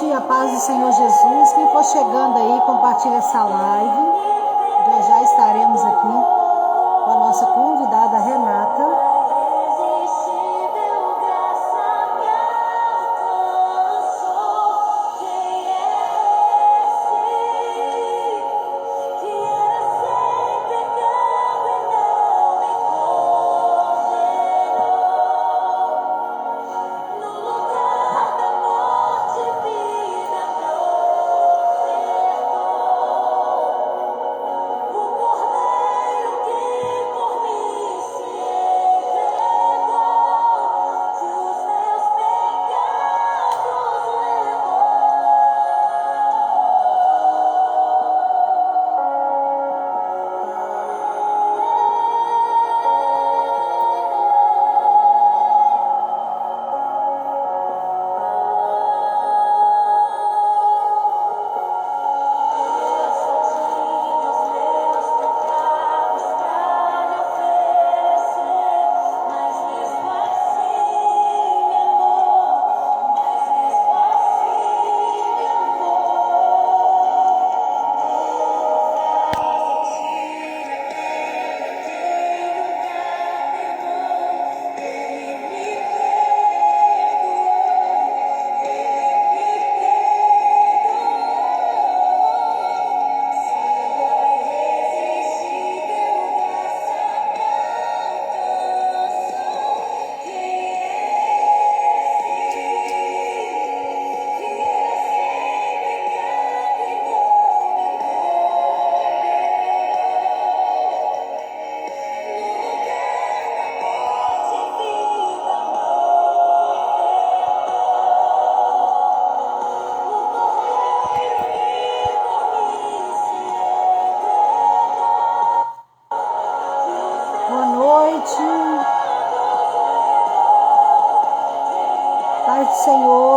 noite, a paz do Senhor Jesus. Quem for chegando aí, compartilha essa live. Já estaremos aqui com a nossa convidada Renata.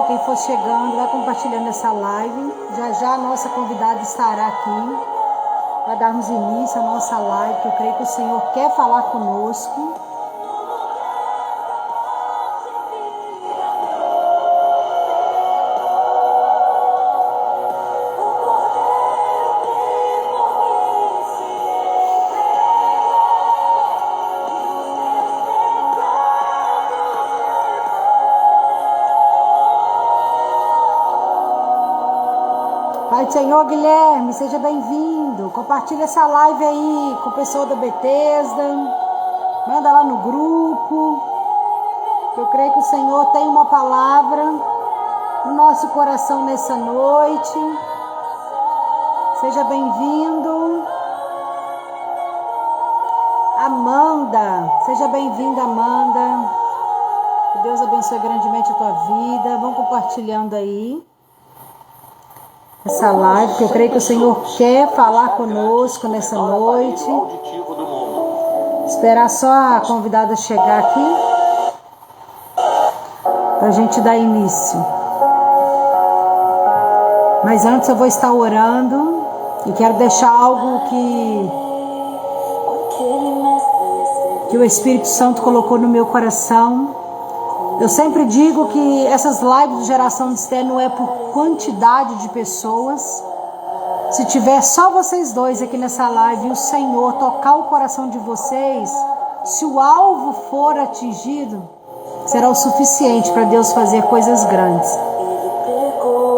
Quem for chegando, vai compartilhando essa live. Já a nossa convidada estará aqui para darmos início à nossa live, que eu creio que o Senhor quer falar conosco. Pai do Senhor, Guilherme, seja bem-vindo. Compartilha essa live aí com o pessoal da Bethesda. Manda lá no grupo. Eu creio que o Senhor tem uma palavra no nosso coração nessa noite. Seja bem-vindo. Amanda, seja bem-vinda, Amanda. Que Deus abençoe grandemente a tua vida. Vamos compartilhando aí essa live, que eu creio que o Senhor quer falar conosco nessa noite. Esperar só a convidada chegar aqui para a gente dar início. Mas antes eu vou estar orando e quero deixar algo que o Espírito Santo colocou no meu coração. Eu sempre digo que essas lives de geração de Esther não é por quantidade de pessoas. Se tiver só vocês dois aqui nessa live e o Senhor tocar o coração de vocês, se o alvo for atingido, será o suficiente para Deus fazer coisas grandes.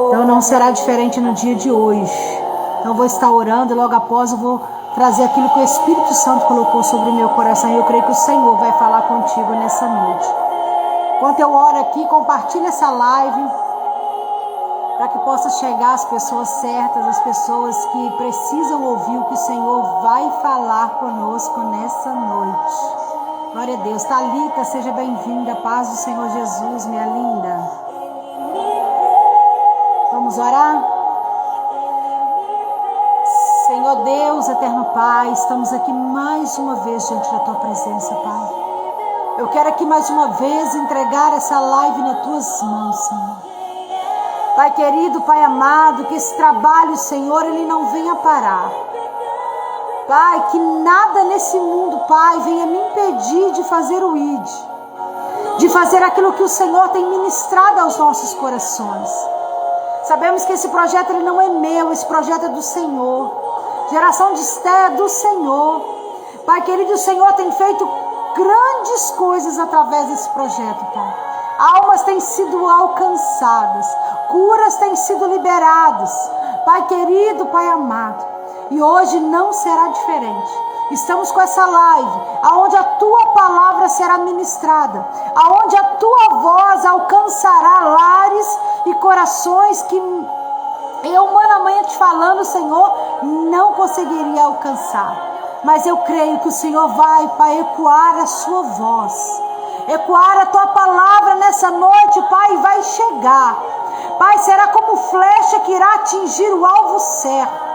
Então não será diferente no dia de hoje. Então eu vou estar orando e logo após eu vou trazer aquilo que o Espírito Santo colocou sobre o meu coração. E eu creio que o Senhor vai falar contigo nessa noite. Enquanto eu oro aqui, compartilhe essa live para que possa chegar às pessoas certas, as pessoas que precisam ouvir o que o Senhor vai falar conosco nessa noite. Glória a Deus. Thalita, seja bem-vinda. Paz do Senhor Jesus, minha linda. Vamos orar? Senhor Deus, eterno Pai, estamos aqui mais uma vez diante da Tua presença, Pai. Eu quero aqui mais uma vez entregar essa live nas Tuas mãos, Senhor. Pai querido, Pai amado, que esse trabalho, Senhor, ele não venha parar. Pai, que nada nesse mundo, Pai, venha me impedir de fazer o ID, de fazer aquilo que o Senhor tem ministrado aos nossos corações. Sabemos que esse projeto ele não é meu, esse projeto é do Senhor. Geração de Esté é do Senhor. Pai querido, o Senhor tem feito grandes coisas através desse projeto, Pai. Almas têm sido alcançadas, curas têm sido liberadas. Pai querido, Pai amado, e hoje não será diferente. Estamos com essa live, aonde a Tua palavra será ministrada, aonde a Tua voz alcançará lares e corações que eu, humanamente falando, Senhor, não conseguiria alcançar. Mas eu creio que o Senhor vai, Pai, ecoar a Sua voz, ecoar a Tua palavra nessa noite, Pai, e vai chegar. Pai, será como flecha que irá atingir o alvo certo.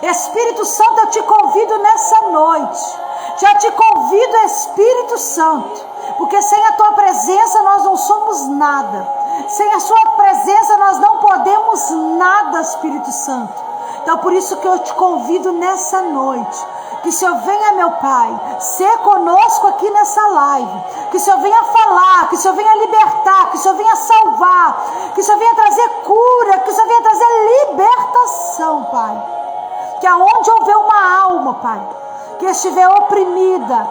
Espírito Santo, eu te convido nessa noite. Já te convido, Espírito Santo, porque sem a Tua presença nós não somos nada. Sem a Sua presença nós não podemos nada, Espírito Santo. Então por isso que eu te convido nessa noite. Que o Senhor venha, meu Pai, ser conosco aqui nessa live. Que o Senhor venha falar, que o Senhor venha libertar, que o Senhor venha salvar, que o Senhor venha trazer cura, que o Senhor venha trazer libertação, Pai. Que aonde houver uma alma, Pai, que estiver oprimida,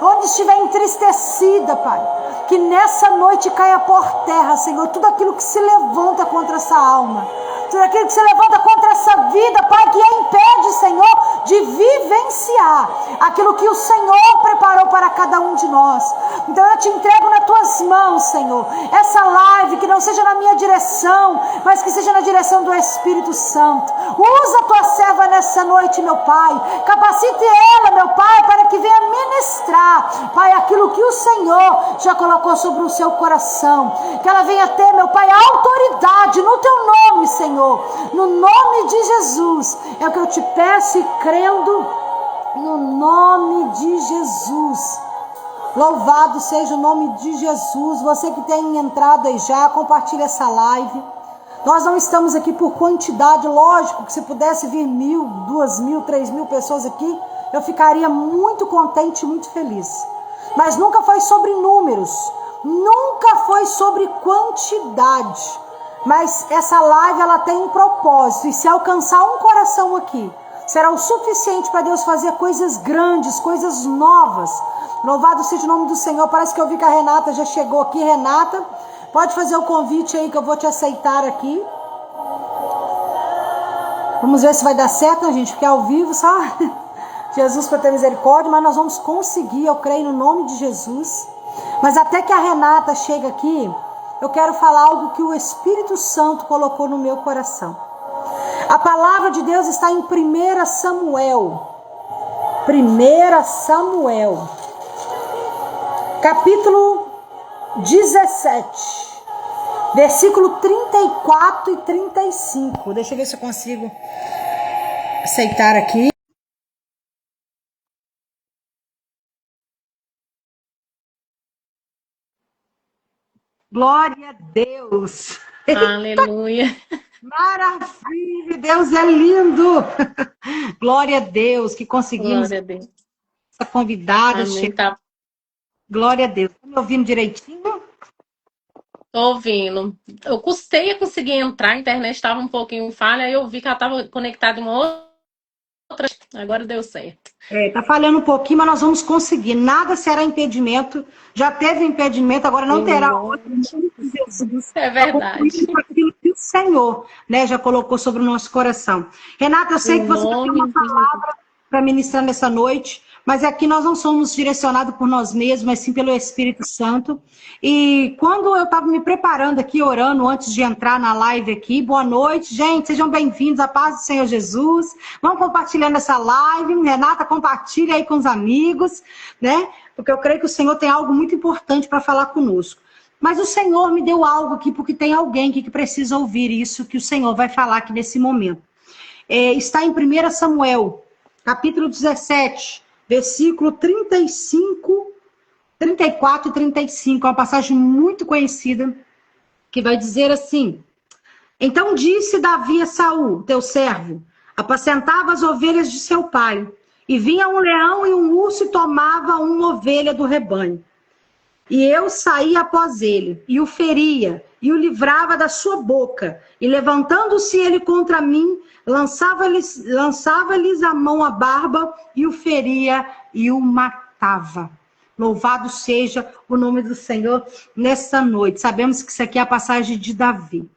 onde estiver entristecida, Pai, que nessa noite caia por terra, Senhor, tudo aquilo que se levanta contra essa alma, tudo aquilo que se levanta contra essa vida, Pai, que a impede, Senhor, de vivenciar aquilo que o Senhor preparou para cada um de nós. Então eu te entrego nas Tuas mãos, Senhor, essa live, que não seja na minha direção, mas que seja na direção do Espírito Santo. Usa a Tua serva nessa noite, meu Pai, capacite ela, meu Pai, para que venha ministrar, Pai, aquilo que o Senhor já colocou sobre o seu coração, que ela venha ter, meu Pai, autoridade no Teu nome, Senhor, no nome de Jesus, é o que eu te peço e crendo no nome de Jesus. Louvado seja o nome de Jesus. Você que tem entrado aí já, compartilha essa live. Nós não estamos aqui por quantidade, lógico que se pudesse vir 1.000, 2.000, 3.000 pessoas aqui, eu ficaria muito contente, muito feliz. Mas nunca foi sobre números, nunca foi sobre quantidade. Mas essa live ela tem um propósito, e se alcançar um coração aqui, será o suficiente para Deus fazer coisas grandes, coisas novas. Louvado seja o nome do Senhor. Parece que eu vi que a Renata já chegou aqui. Renata, pode fazer o convite aí que eu vou te aceitar aqui. Vamos ver se vai dar certo, né, gente? Porque é ao vivo só Jesus para ter misericórdia, mas nós vamos conseguir, eu creio no nome de Jesus. Mas até que a Renata chegue aqui, eu quero falar algo que o Espírito Santo colocou no meu coração. A palavra de Deus está em 1 Samuel. 1 Samuel. Capítulo 17. Versículo 34 e 35. Deixa eu ver se eu consigo aceitar aqui. Glória a Deus. Aleluia. Maravilha, Deus é lindo. Glória a Deus que conseguimos. Glória a Deus. Essa convidada. Amém, tá. Glória a Deus. Tá me ouvindo direitinho? Tô ouvindo. Eu custei a conseguir entrar, a internet estava um pouquinho falha, aí eu vi que ela estava conectada em uma outra. Agora deu certo. Tá falhando um pouquinho, mas nós vamos conseguir. Nada será impedimento. Já teve impedimento, agora não terá outro. É verdade. Aquilo que o Senhor, né, já colocou sobre o nosso coração. Renata, eu sei que você tem uma palavra para ministrar nessa noite, mas aqui nós não somos direcionados por nós mesmos, mas sim pelo Espírito Santo. E quando eu estava me preparando aqui, orando antes de entrar na live aqui, boa noite, gente, sejam bem-vindos, à paz do Senhor Jesus. Vamos compartilhando essa live. Renata, compartilha aí com os amigos, né? Porque eu creio que o Senhor tem algo muito importante para falar conosco. Mas o Senhor me deu algo aqui, porque tem alguém aqui que precisa ouvir isso que o Senhor vai falar aqui nesse momento. Está em 1 Samuel, capítulo 17, versículo 35, 34 e 35. É uma passagem muito conhecida, que vai dizer assim: Então disse Davi a Saul, teu servo, apacentava as ovelhas de seu pai, e vinha um leão e um urso e tomava uma ovelha do rebanho. E eu saía após ele, e o feria, e o livrava da sua boca. E levantando-se ele contra mim, lançava-lhes a mão à barba e o feria e o matava. Louvado seja o nome do Senhor nessa noite. Sabemos que isso aqui é a passagem de Davi.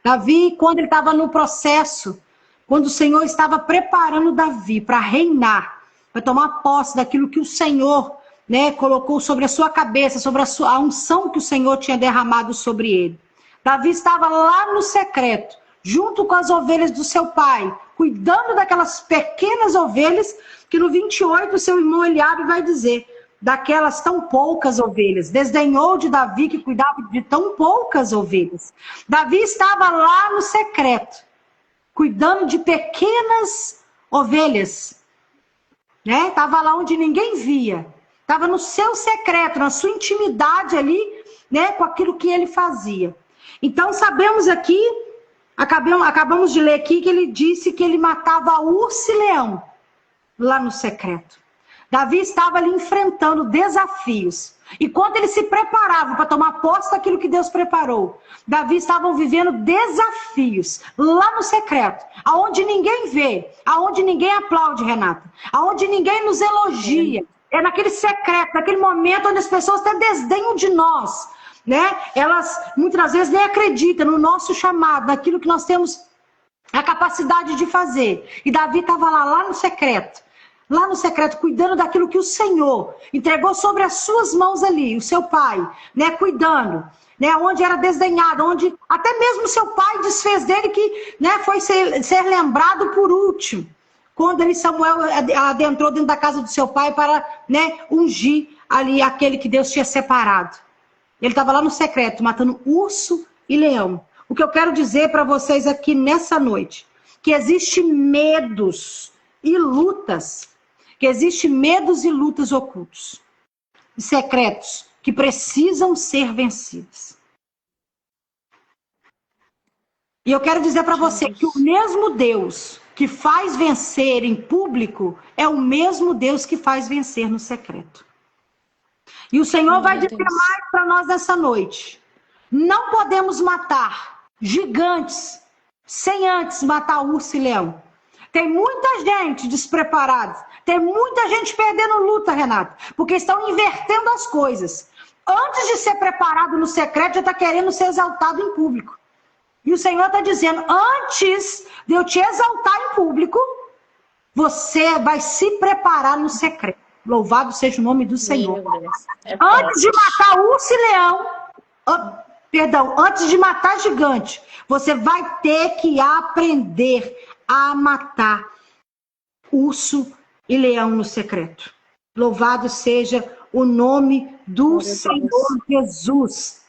Davi, quando ele estava no processo, quando o Senhor estava preparando Davi para reinar, para tomar posse daquilo que o Senhor, né, colocou sobre a sua cabeça, sobre a unção que o Senhor tinha derramado sobre ele. Davi estava lá no secreto, junto com as ovelhas do seu pai, cuidando daquelas pequenas ovelhas, que no 28 o seu irmão Eliabe vai dizer, daquelas tão poucas ovelhas. Desdenhou de Davi, que cuidava de tão poucas ovelhas. Davi estava lá no secreto, cuidando de pequenas ovelhas. Né? Estava lá onde ninguém via. Estava no seu secreto, na sua intimidade ali, né, com aquilo que ele fazia. Então sabemos aqui, acabamos de ler aqui, que ele disse que ele matava urso e leão lá no secreto. Davi estava ali enfrentando desafios. E quando ele se preparava para tomar posse daquilo que Deus preparou, Davi estava vivendo desafios lá no secreto, aonde ninguém vê, aonde ninguém aplaude, Renata, aonde ninguém nos elogia. É naquele secreto, naquele momento onde as pessoas até desdenham de nós, né? Elas muitas vezes nem acreditam no nosso chamado, naquilo que nós temos a capacidade de fazer. E Davi estava lá no secreto. Lá no secreto, cuidando daquilo que o Senhor entregou sobre as suas mãos ali, o seu pai, né, cuidando, né, onde era desdenhado, onde até mesmo seu pai desfez dele, que, né, foi ser lembrado por último, quando Samuel adentrou dentro da casa do seu pai para, né, ungir ali aquele que Deus tinha separado. Ele estava lá no secreto, matando urso e leão. O que eu quero dizer para vocês aqui nessa noite, que existe medos e lutas, ocultos e secretos que precisam ser vencidos. E eu quero dizer para você que o mesmo Deus que faz vencer em público é o mesmo Deus que faz vencer no secreto. E o Senhor vai dizer mais para nós nessa noite. Não podemos matar gigantes sem antes matar urso e leão. Tem muita gente despreparada. Tem muita gente perdendo luta, Renata. Porque estão invertendo as coisas. Antes de ser preparado no secreto, já está querendo ser exaltado em público. E o Senhor está dizendo, antes de eu te exaltar em público, você vai se preparar no secreto. Louvado seja o nome do Senhor. Antes de matar urso e leão, antes de matar gigante, você vai ter que aprender a matar urso e leão no secreto. Louvado seja o nome do Senhor Jesus.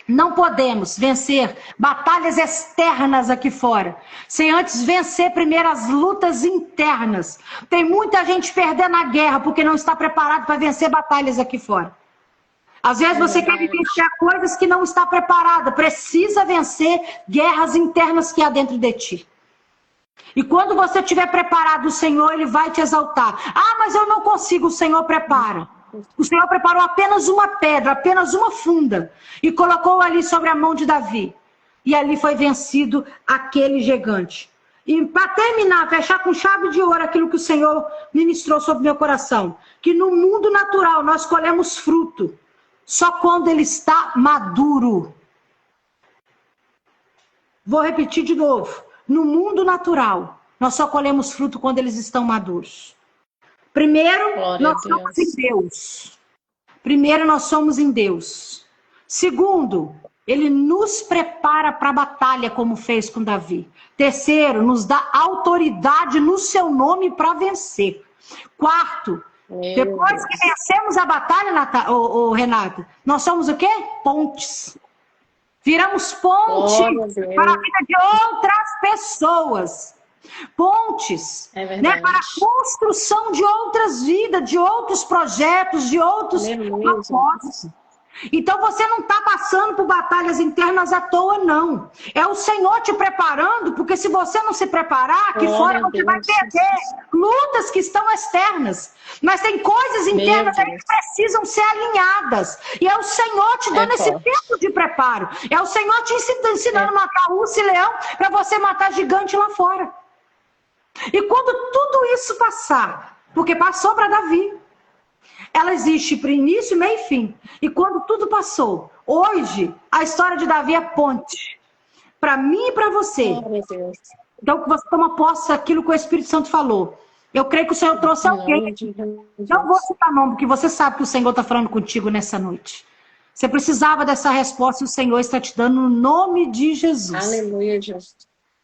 Não podemos vencer batalhas externas aqui fora, sem antes vencer primeiro as lutas internas. Tem muita gente perdendo a guerra porque não está preparado para vencer batalhas aqui fora. Às vezes você quer vivenciar coisas que não está preparada. Precisa vencer guerras internas que há dentro de ti. E quando você estiver preparado, o Senhor, Ele vai te exaltar. Ah, mas eu não consigo, o Senhor prepara. O Senhor preparou apenas uma pedra, apenas uma funda, e colocou ali sobre a mão de Davi. E ali foi vencido aquele gigante. E para terminar, fechar com chave de ouro aquilo que o Senhor ministrou sobre meu coração, que no mundo natural nós colhemos fruto só quando ele está maduro. Vou repetir de novo. No mundo natural, nós só colhemos fruto quando eles estão maduros. Primeiro, nós somos em Deus. Primeiro, nós somos em Deus. Segundo, Ele nos prepara para a batalha, como fez com Davi. Terceiro, nos dá autoridade no seu nome para vencer. Quarto, depois que vencemos a batalha, Renata, nós somos o quê? Pontes. Viramos ponte para a vida de outras pessoas. Pontes, né, para a construção de outras vidas, de outros projetos, de outros propósitos. Então você não está passando por batalhas internas à toa, não. É o Senhor te preparando, porque se você não se preparar, aqui fora Glória a você vai Deus, perder Jesus. lutas que estão externas. Mas tem coisas Meu internas aí Deus. que precisam ser alinhadas. E é o Senhor te É dando esse forte. tempo de preparo. É o Senhor te ensinando É. a matar urso e leão para você matar gigante lá fora. E quando tudo isso passar, porque passou para Davi, ela existe para início, meio e fim. E quando tudo passou, hoje a história de Davi é ponte para mim e para você. Glória a Deus. Então que você toma posse daquilo que o Espírito Santo falou. Eu creio que o Senhor trouxe Em alguém. nome de Não vou Jesus. citar nome, porque você sabe que o Senhor está falando contigo nessa noite. Você precisava dessa resposta e o Senhor está te dando no nome de Jesus. Aleluia, Jesus.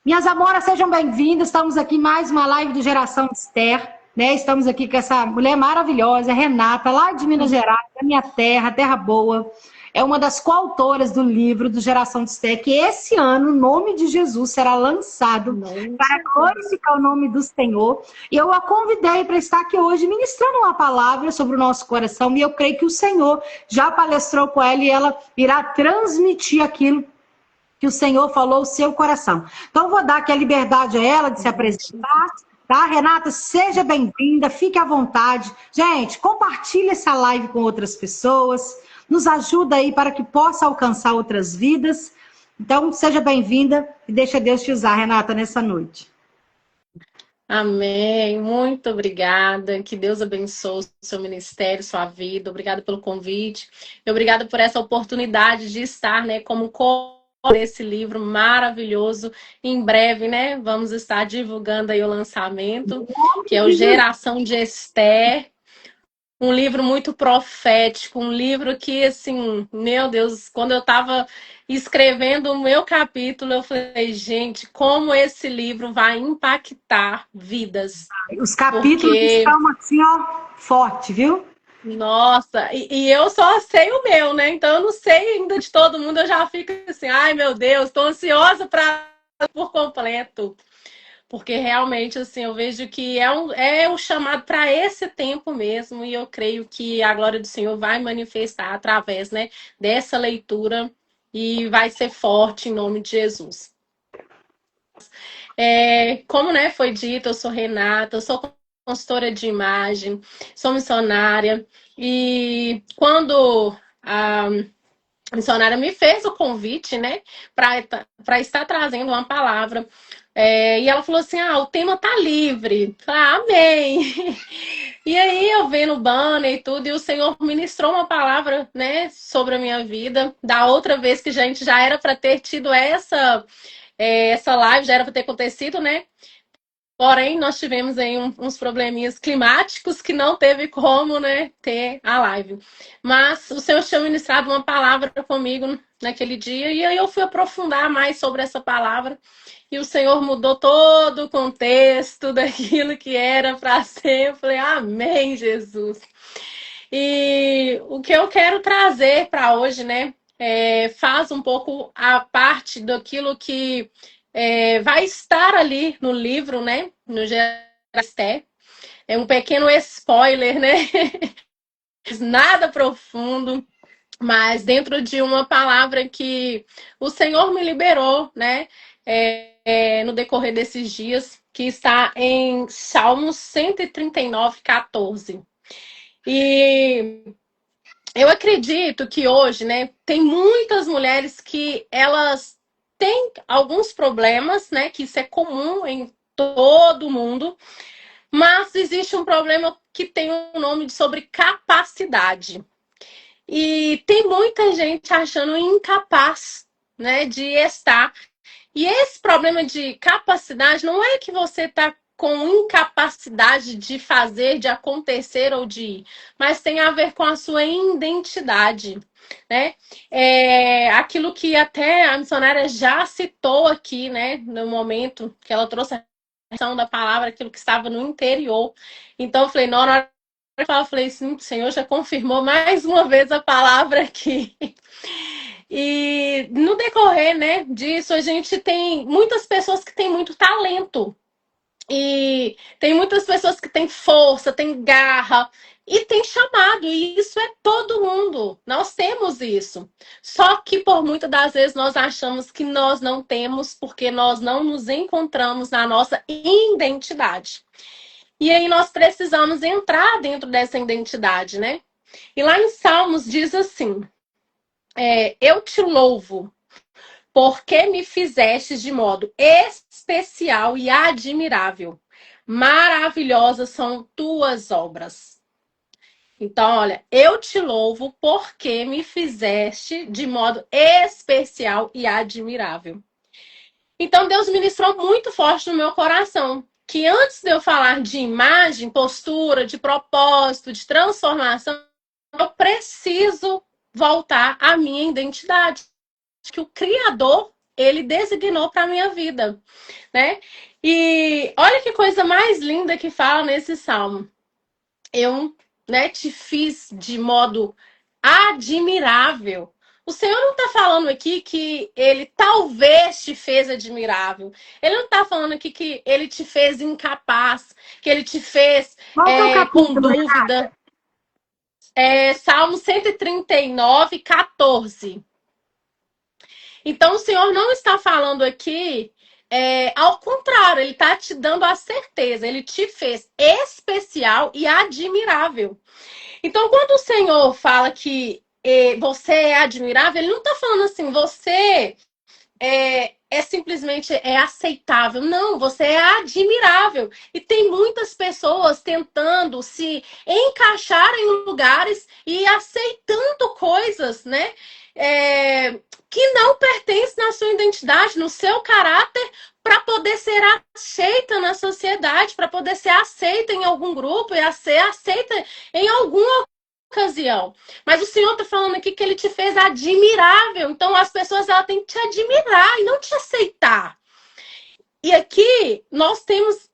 Minhas amoras, sejam bem-vindas. Estamos aqui em mais uma live do Geração de Esther. Né? Estamos aqui com essa mulher maravilhosa, Renata, lá de Minas Gerais, da minha terra, Terra Boa. É uma das coautoras do livro do Geração de Esther, que esse ano, o nome de Jesus será lançado Em nome de para Jesus. glorificar o nome do Senhor. E eu a convidei para estar aqui hoje ministrando uma palavra sobre o nosso coração. E eu creio que o Senhor já palestrou com ela e ela irá transmitir aquilo que o Senhor falou ao seu coração. Então, vou dar aqui a liberdade a ela de se Em nome de apresentar. Jesus. Tá, Renata? Seja bem-vinda, fique à vontade. Gente, compartilhe essa live com outras pessoas. Nos ajuda aí para que possa alcançar outras vidas. Então, seja bem-vinda e deixa Deus te usar, Renata, nessa noite. Amém. Muito obrigada. Que Deus abençoe o seu ministério, sua vida. Obrigada pelo convite. E obrigada por essa oportunidade de estar, né, como desse livro maravilhoso. Em breve, né, vamos estar divulgando aí o lançamento, que é o Geração de Esther. Um livro muito profético, um livro que, assim, meu Deus, quando eu estava escrevendo o meu capítulo, eu falei, gente, como esse livro vai impactar vidas. Os capítulos Porque, estão assim, ó, forte, viu? nossa, e eu só sei o meu, né? Então eu não sei ainda de todo mundo, eu já fico assim, ai meu Deus, estou ansiosa para por completo. Porque realmente, assim, eu vejo que é o chamado para esse tempo mesmo, e eu creio que a glória do Senhor vai manifestar através, né, dessa leitura e vai ser forte em nome de Jesus. Como, né, foi dito, eu sou Renata, eu sou consultora de imagem, sou missionária, e quando a missionária me fez o convite, né, para estar trazendo uma palavra. E ela falou assim: o tema tá livre. Falei, amém. E aí eu vi no banner e tudo, e o Senhor ministrou uma palavra, né, sobre a minha vida. Da outra vez que a gente já era para ter tido essa live, já era para ter acontecido, né? Porém, nós tivemos aí uns probleminhas climáticos que não teve como, né, ter a live. Mas o Senhor tinha ministrado uma palavra comigo naquele dia, e aí eu fui aprofundar mais sobre essa palavra, e o Senhor mudou todo o contexto daquilo que era para ser. Eu falei, amém, Jesus. E o que eu quero trazer para hoje, né, faz um pouco a parte daquilo que vai estar ali no livro, né, no Gerasté. É um pequeno spoiler, né, nada profundo, mas dentro de uma palavra que o Senhor me liberou, né, no decorrer desses dias, que está em Salmos 139, 14. E eu acredito que hoje, né, tem muitas mulheres que elas têm alguns problemas, né, que isso é comum em todo mundo, mas existe um problema que tem um nome de sobre capacidade. E tem muita gente achando incapaz, né, de estar. E esse problema de capacidade não é que você está com incapacidade de fazer, de acontecer ou de ir, mas tem a ver com a sua identidade, né? Aquilo que até a missionária já citou aqui, né, no momento que ela trouxe a questão da palavra, aquilo que estava no interior. Então eu falei, na hora que eu falei assim, o Senhor já confirmou mais uma vez a palavra aqui. E no decorrer, né, disso, a gente tem muitas pessoas que têm muito talento. E tem muitas pessoas que têm força, têm garra e têm chamado, e isso é todo mundo. Nós temos isso. Só que por muitas das vezes nós achamos que nós não temos porque nós não nos encontramos na nossa identidade. E aí nós precisamos entrar dentro dessa identidade, né? E lá em Salmos diz assim: eu te louvo porque me fizestes de modo especial e admirável. Maravilhosas são tuas obras. Então, olha, eu te louvo porque me fizeste de modo especial e admirável. Então, Deus ministrou muito forte no meu coração que antes de eu falar de imagem, postura, de propósito, de transformação, eu preciso voltar à minha identidade que o Criador ele designou para minha vida, né? E olha que coisa mais linda que fala nesse salmo. Eu, né, te fiz de modo admirável. O Senhor não está falando aqui que ele talvez te fez admirável. Ele não está falando aqui que ele te fez incapaz, que ele te fez Qual que é o com capítulo, Renata? dúvida. Salmo 139, 14. Então, o Senhor não está falando aqui, ao contrário, Ele está te dando a certeza, Ele te fez especial e admirável. Então, quando o Senhor fala que você é admirável, Ele não está falando assim, você simplesmente aceitável. Não, você é admirável. E tem muitas pessoas tentando se encaixar em lugares e aceitando coisas, né? Que não pertencem na sua identidade, no seu caráter, para poder ser aceita na sociedade, para poder ser aceita em algum grupo e ser aceita em alguma ocasião. Mas o Senhor está falando aqui que ele te fez admirável. Então as pessoas elas têm que te admirar e não te aceitar. E aqui nós temos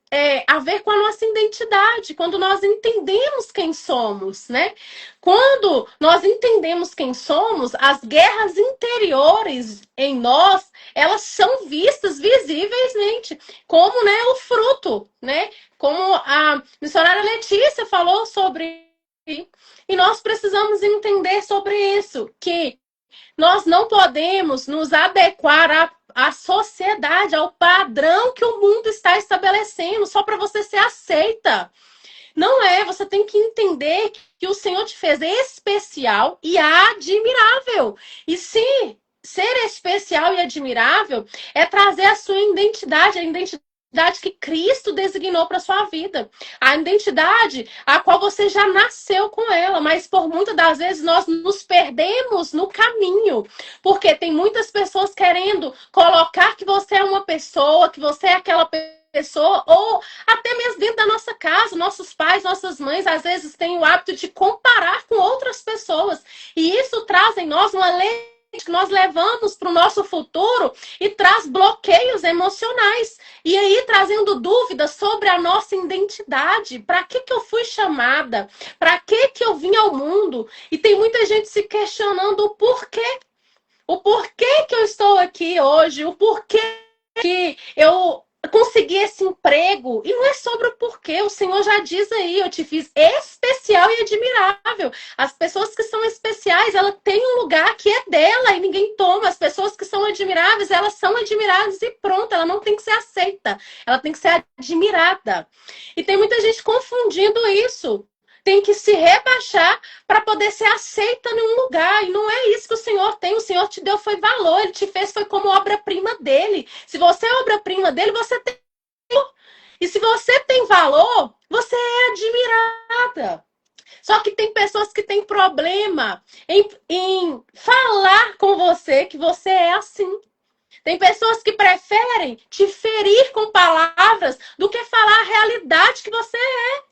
a ver com a nossa identidade, quando nós entendemos quem somos, né? Quando nós entendemos quem somos, as guerras interiores em nós, elas são vistas visivelmente, como, né, o fruto, né? Como a missionária Letícia falou sobre. E nós precisamos entender sobre isso, que nós não podemos nos adequar à sociedade, ao padrão que o mundo está estabelecendo, só para você ser aceita. Não é, você tem que entender que o Senhor te fez especial e admirável. E se ser especial e admirável é trazer a sua identidade, a identidade que Cristo designou para sua vida. A identidade a qual você já nasceu com ela, mas por muitas das vezes nós nos perdemos no caminho, porque tem muitas pessoas querendo colocar que você é uma pessoa, que você é aquela pessoa, ou até mesmo dentro da nossa casa, nossos pais, nossas mães, às vezes têm o hábito de comparar com outras pessoas, e isso traz em nós uma lei que nós levamos para o nosso futuro e traz bloqueios emocionais. E aí, trazendo dúvidas sobre a nossa identidade. Para que eu fui chamada? Para que eu vim ao mundo? E tem muita gente se questionando o porquê. O porquê que eu estou aqui hoje. O porquê que eu consegui esse emprego. E não é sobre o porquê. O Senhor já diz aí, eu te fiz especial e admirável. As pessoas que são especiais, ela tem um lugar que é dela e ninguém toma. As pessoas que são admiráveis, elas são admiráveis e pronto. Ela não tem que ser aceita. Ela tem que ser admirada. E tem muita gente confundindo isso. Tem que se rebaixar para poder ser aceita em um lugar. E não é isso que o Senhor tem. O Senhor te deu foi valor. Ele te fez foi como obra-prima dele. Se você é obra-prima dele, você tem valor. E se você tem valor, você é admirada. Só que tem pessoas que têm problema em falar com você que você é assim. Tem pessoas que preferem te ferir com palavras do que falar a realidade que você é.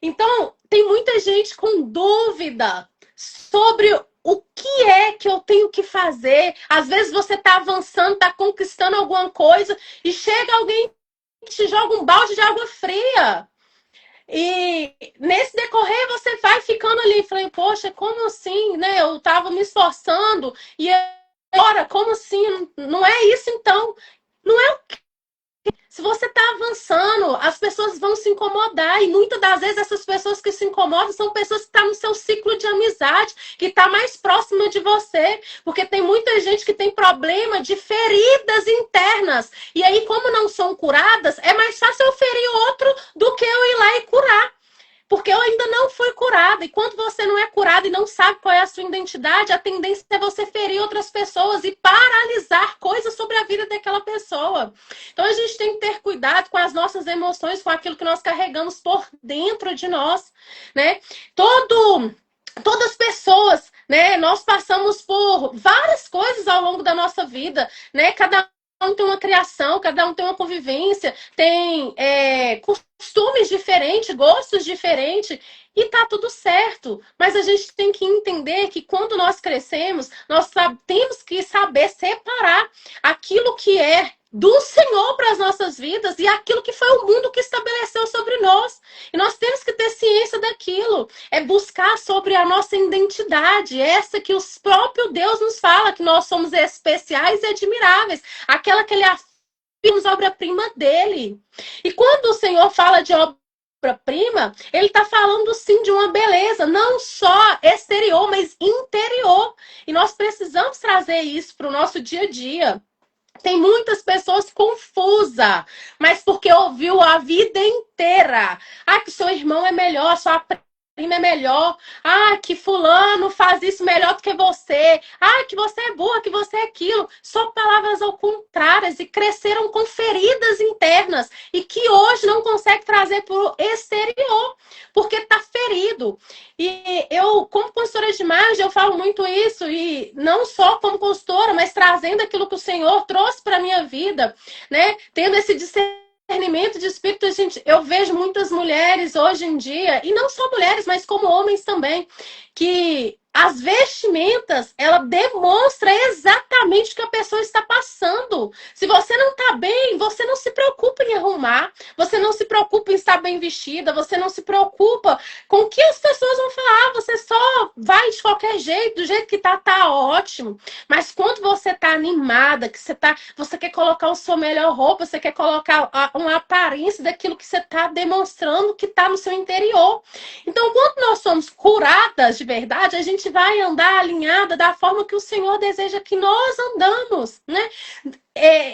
Então, tem muita gente com dúvida sobre o que é que eu tenho que fazer. Às vezes você está avançando, está conquistando alguma coisa e chega alguém que te joga um balde de água fria. E nesse decorrer você vai ficando ali, falei, poxa, como assim, né? Eu estava me esforçando e agora, como assim? Não é isso então. Não é o Se você está avançando, as pessoas vão se incomodar. E muitas das vezes essas pessoas que se incomodam são pessoas que estão no seu ciclo de amizade, que está mais próxima de você. Porque tem muita gente que tem problema de feridas internas. E aí, como não são curadas, é mais fácil eu ferir outro do que eu ir lá e curar. Porque eu ainda não fui curada. E quando você não é curada e não sabe qual é a sua identidade, a tendência é você ferir outras pessoas e paralisar coisas sobre a vida daquela pessoa. Então a gente tem que ter cuidado com as nossas emoções, com aquilo que nós carregamos por dentro de nós, né? Todas as pessoas, né? Nós passamos por várias coisas ao longo da nossa vida, né? Cada um tem uma criação, cada um tem uma convivência, tem costumes diferentes, gostos diferentes, e tá tudo certo. Mas a gente tem que entender que quando nós crescemos, nós temos que saber separar aquilo que é do Senhor para as nossas vidas e aquilo que foi o mundo que estabeleceu sobre nós. E nós temos que ter ciência daquilo. É buscar sobre a nossa identidade, essa que o próprio Deus nos fala, que nós somos especiais e admiráveis. Aquela que ele afirma obra-prima dele. E quando o Senhor fala de obra-prima, ele está falando sim de uma beleza, não só exterior, mas interior. E nós precisamos trazer isso para o nosso dia a dia. Tem muitas pessoas confusas, mas porque ouviu a vida inteira. Ah, que seu irmão é melhor, sua prima é melhor. Ah, que fulano faz isso melhor do que você. Ah, que você é burra, que você é aquilo. Só palavras ao contrário e cresceram com feridas internas e que hoje não consegue trazer para o exterior, porque está ferido. E eu, como consultora de imagem, eu falo muito isso, e não só como consultora, mas trazendo aquilo que o Senhor trouxe para a minha vida, né? Tendo esse discernimento de espírito, gente, eu vejo muitas mulheres hoje em dia, e não só mulheres, mas como homens também, que as vestimentas, ela demonstra exatamente o que a pessoa está passando. Se você não está bem, você não se preocupa em arrumar, você não se preocupa em estar bem vestida, você não se preocupa com o que as pessoas vão falar, você só vai de qualquer jeito, do jeito que tá ótimo. Mas quando você tá animada, que você quer colocar a sua melhor roupa, você quer colocar uma aparência daquilo que você tá demonstrando que tá no seu interior. Então, quando nós somos curadas de verdade, a gente vai andar alinhada da forma que o Senhor deseja que nós andamos, né?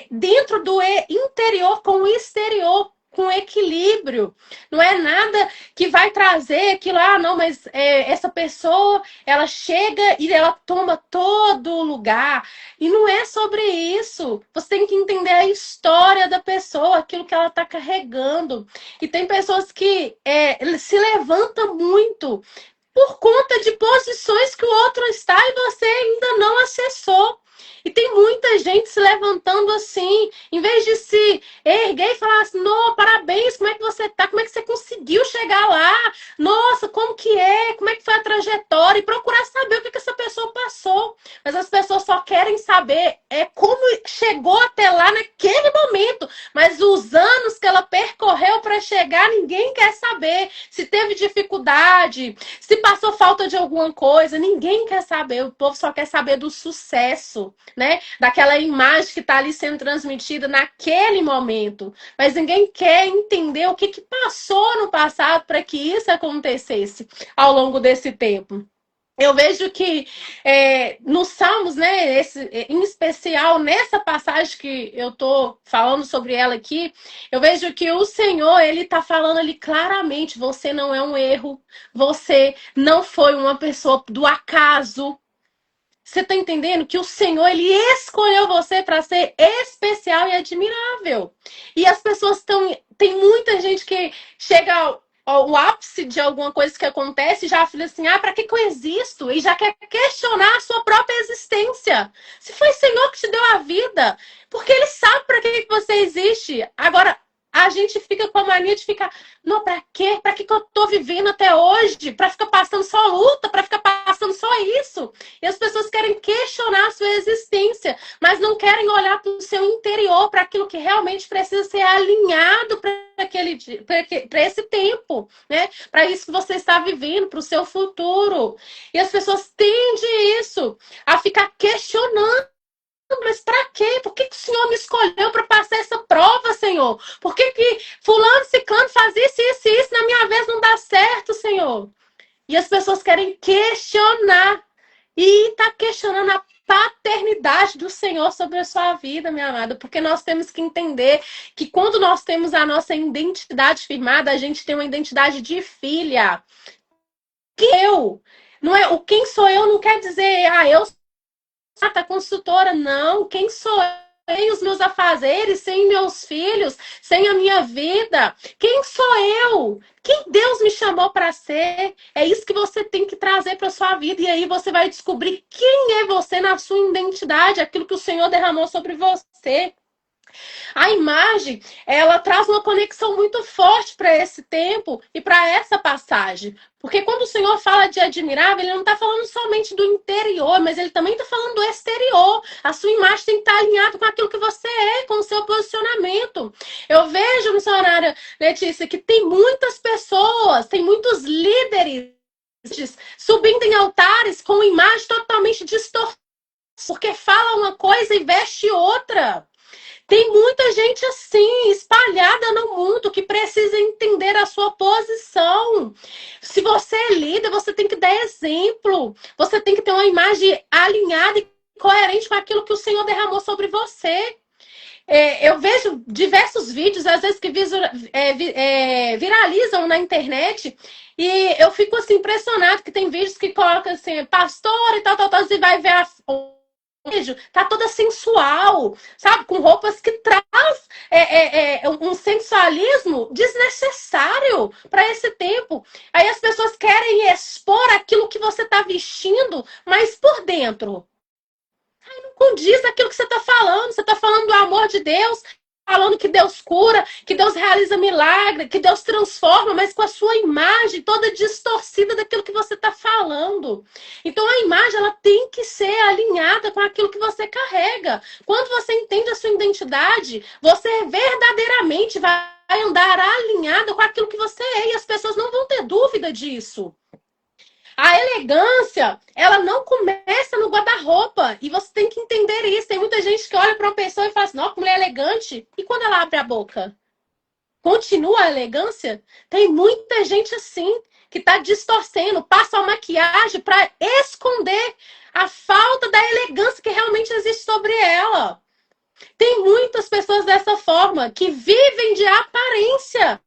Dentro do interior com o exterior, com equilíbrio. Não é nada que vai trazer aquilo, não, mas essa pessoa, ela chega e ela toma todo o lugar. E não é sobre isso. Você tem que entender a história da pessoa, aquilo que ela está carregando. E tem pessoas que se levantam muito por conta de posições que o outro está e você ainda não acessou. E tem muita gente se levantando assim, em vez de se erguer e falar assim, não, parabéns, como é que você tá? Como é que você conseguiu chegar lá? Nossa, como que é? Como é que foi a trajetória? E procurar saber o que essa pessoa passou. Mas as pessoas só querem saber como chegou até lá naquele momento. Mas os anos que ela percorreu para chegar, ninguém quer saber. Se teve dificuldade, se passou falta de alguma coisa, ninguém quer saber. O povo só quer saber do sucesso, né? Daquela imagem que está ali sendo transmitida naquele momento. Mas ninguém quer entender o que passou no passado para que isso acontecesse ao longo desse tempo. Eu vejo que nos Salmos, né, em especial nessa passagem que eu estou falando sobre ela aqui, eu vejo que o Senhor, ele está falando ali claramente, você não é um erro, você não foi uma pessoa do acaso. Você está entendendo que o Senhor, ele escolheu você para ser especial e admirável. E as pessoas estão... Tem muita gente que chega ao ápice de alguma coisa que acontece e já fala assim, para que eu existo? E já quer questionar a sua própria existência. Se foi o Senhor que te deu a vida, porque ele sabe para que você existe. Agora, a gente fica com a mania de ficar, não, pra quê? Pra que eu tô vivendo até hoje? Pra ficar passando só luta? Pra ficar passando só isso? E as pessoas querem questionar a sua existência, mas não querem olhar para o seu interior, para aquilo que realmente precisa ser alinhado para esse tempo, né? Para isso que você está vivendo, para o seu futuro. E as pessoas tendem isso, a ficar questionando mas para quê? Por que o Senhor me escolheu para passar essa prova, Senhor? Por que fulano, ciclano faz isso, isso e isso, na minha vez não dá certo, Senhor? E as pessoas querem questionar. E está questionando a paternidade do Senhor sobre a sua vida, minha amada. Porque nós temos que entender que quando nós temos a nossa identidade firmada, a gente tem uma identidade de filha. Que eu. Não é, o quem sou eu não quer dizer, eu sou a consultora. Não, quem sou eu? Sem os meus afazeres, sem meus filhos, sem a minha vida. Quem sou eu? Quem Deus me chamou para ser? É isso que você tem que trazer para sua vida. E aí você vai descobrir quem é você na sua identidade, aquilo que o Senhor derramou sobre você. A imagem, ela traz uma conexão muito forte para esse tempo e para essa passagem. Porque quando o Senhor fala de admirável, ele não está falando somente do interior, mas ele também está falando do exterior. A sua imagem tem que estar alinhada com aquilo que você é, com o seu posicionamento. Eu vejo, missionária Letícia, que tem muitas pessoas, tem muitos líderes subindo em altares com imagem totalmente distorcida, porque fala uma coisa e veste outra. Tem muita gente assim, espalhada no mundo, que precisa entender a sua posição. Se você é líder, você tem que dar exemplo. Você tem que ter uma imagem alinhada e coerente com aquilo que o Senhor derramou sobre você. Eu vejo diversos vídeos, às vezes, que viralizam na internet, e eu fico assim, impressionado que tem vídeos que colocam assim, pastor e tal, e vai ver tá toda sensual, sabe? Com roupas que traz um sensualismo desnecessário para esse tempo. Aí as pessoas querem expor aquilo que você tá vestindo, mas por dentro não condiz aquilo que você está falando. Você está falando do amor de Deus, falando que Deus cura, que Deus realiza milagre, que Deus transforma, mas com a sua imagem toda distorcida daquilo que você está falando. Então a imagem, ela tem que ser alinhada com aquilo que você carrega. Quando você entende a sua identidade, você verdadeiramente vai andar alinhada com aquilo que você é, e as pessoas não vão ter dúvida disso. A elegância, ela não começa no guarda-roupa. E você tem que entender isso. Tem muita gente que olha para uma pessoa e fala assim, nossa, mulher elegante. E quando ela abre a boca? Continua a elegância? Tem muita gente assim, que está distorcendo, passa a maquiagem para esconder a falta da elegância que realmente existe sobre ela. Tem muitas pessoas dessa forma, que vivem de aparência.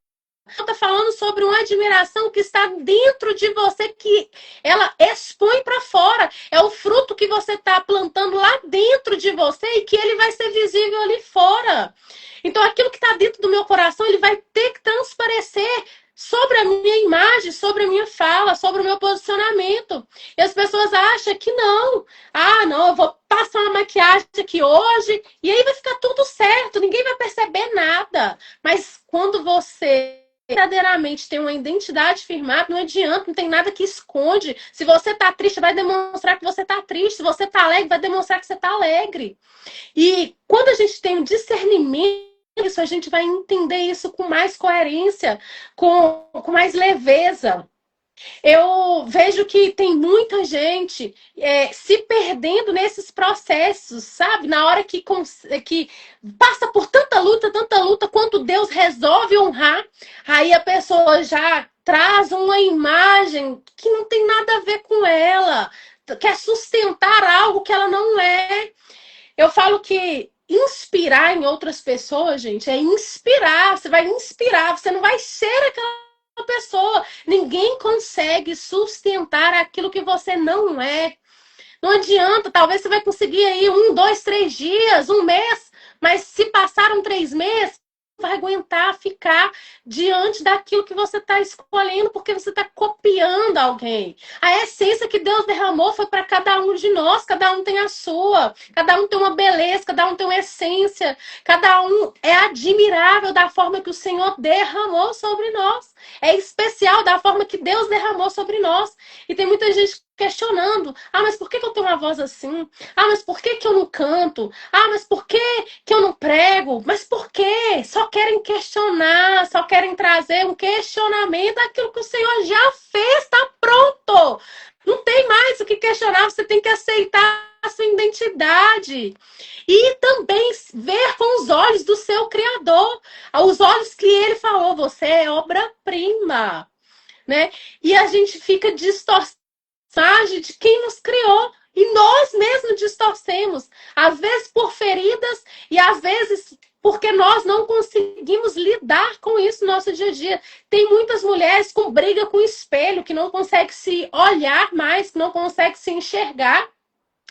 Está falando sobre uma admiração que está dentro de você, que ela expõe para fora. É o fruto que você está plantando lá dentro de você e que ele vai ser visível ali fora. Então, aquilo que está dentro do meu coração, ele vai ter que transparecer sobre a minha imagem, sobre a minha fala, sobre o meu posicionamento. E as pessoas acham que não. Não, eu vou passar uma maquiagem aqui hoje e aí vai ficar tudo certo, ninguém vai perceber nada. Mas quando você verdadeiramente tem uma identidade firmada, não adianta, não tem nada que esconde. Se você tá triste, vai demonstrar que você tá triste. Se você tá alegre, vai demonstrar que você tá alegre. E quando a gente tem um discernimento, isso, a gente vai entender isso com mais coerência, com mais leveza. Eu vejo que tem muita gente se perdendo nesses processos, sabe? Na hora que passa por tanta luta, quando Deus resolve honrar, aí a pessoa já traz uma imagem que não tem nada a ver com ela, quer sustentar algo que ela não é. Eu falo que inspirar em outras pessoas, gente, é inspirar. Você vai inspirar, você não vai ser aquela pessoa. Ninguém consegue sustentar aquilo que você não é. Não adianta, talvez você vai conseguir aí 1, 2, 3 dias, 1 mês, mas se passaram 3 meses, vai aguentar ficar diante daquilo que você está escolhendo, porque você está copiando alguém. A essência que Deus derramou foi para cada um de nós, cada um tem a sua, cada um tem uma beleza, cada um tem uma essência, cada um é admirável da forma que o Senhor derramou sobre nós. É especial da forma que Deus derramou sobre nós. E tem muita gente questionando. Ah, mas por que eu tenho uma voz assim? Ah, mas por que eu não canto? Ah, mas por que eu não prego? Mas por quê? Só querem questionar, só querem trazer um questionamento daquilo que o Senhor já fez, está pronto. Não tem mais o que questionar, você tem que aceitar a sua identidade. E também ver com os olhos do seu Criador, os olhos que ele falou, você é obra-prima, né? E a gente fica distorcendo de quem nos criou. E nós mesmos distorcemos. Às vezes por feridas e às vezes porque nós não conseguimos lidar com isso no nosso dia a dia. Tem muitas mulheres com briga com o espelho, que não conseguem se olhar mais, que não conseguem se enxergar.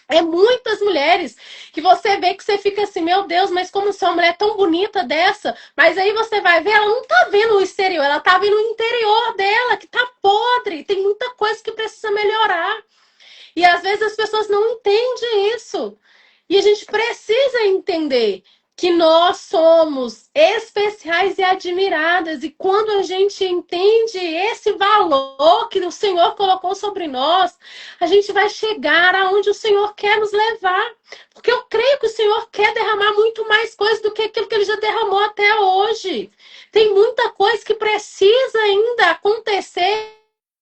É muitas mulheres que você vê que você fica assim, meu Deus, mas como se uma mulher tão bonita dessa, mas aí você vai ver, ela não tá vendo o exterior, ela tá vendo o interior dela, que tá podre, tem muita coisa que precisa melhorar. E às vezes as pessoas não entendem isso. E a gente precisa entender que nós somos especiais e admiradas. E quando a gente entende esse valor que o Senhor colocou sobre nós, a gente vai chegar aonde o Senhor quer nos levar. Porque eu creio que o Senhor quer derramar muito mais coisas do que aquilo que Ele já derramou até hoje. Tem muita coisa que precisa ainda acontecer,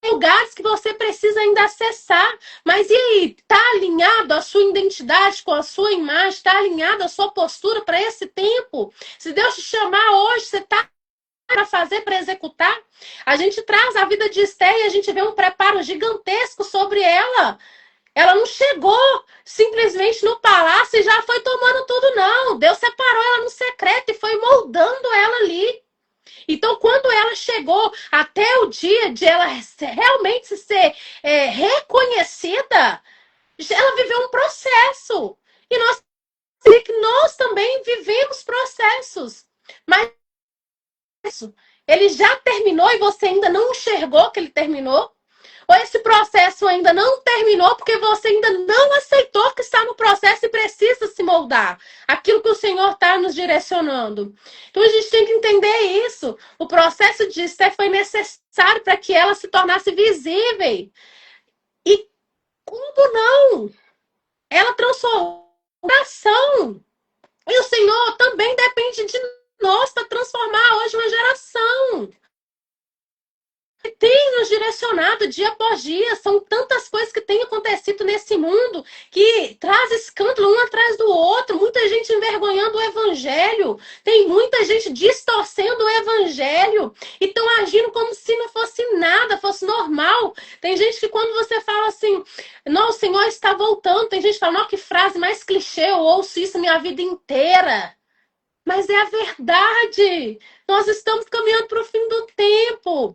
lugares que você precisa ainda acessar. Mas e aí? Está alinhado a sua identidade com a sua imagem? Está alinhado a sua postura para esse tempo? Se Deus te chamar hoje, você está para fazer, para executar? A gente traz a vida de Esther e a gente vê um preparo gigantesco sobre ela. Ela não chegou simplesmente no palácio e já foi tomando tudo, não. Deus separou ela no secreto e foi moldando ela ali. Então, quando ela chegou até o dia de ela realmente ser reconhecida, ela viveu um processo. E nós também vivemos processos. Mas ele já terminou e você ainda não enxergou que ele terminou? Ou esse processo ainda não terminou porque você ainda não aceitou que está no processo e precisa se moldar aquilo que o Senhor está nos direcionando? Então a gente tem que entender isso. O processo de Esther foi necessário para que ela se tornasse visível. E como não? Ela transformou a ação. E o Senhor também depende de nós para transformar hoje uma geração. Tem nos direcionado dia após dia. São tantas coisas que têm acontecido nesse mundo que traz escândalo um atrás do outro. Muita gente envergonhando o evangelho. Tem muita gente distorcendo o evangelho. E estão agindo como se não fosse nada, fosse normal. Tem gente que quando você fala assim, não, o Senhor está voltando. Tem gente que fala, não, que frase mais clichê, eu ouço isso minha vida inteira. Mas é a verdade. Nós estamos caminhando para o fim do tempo.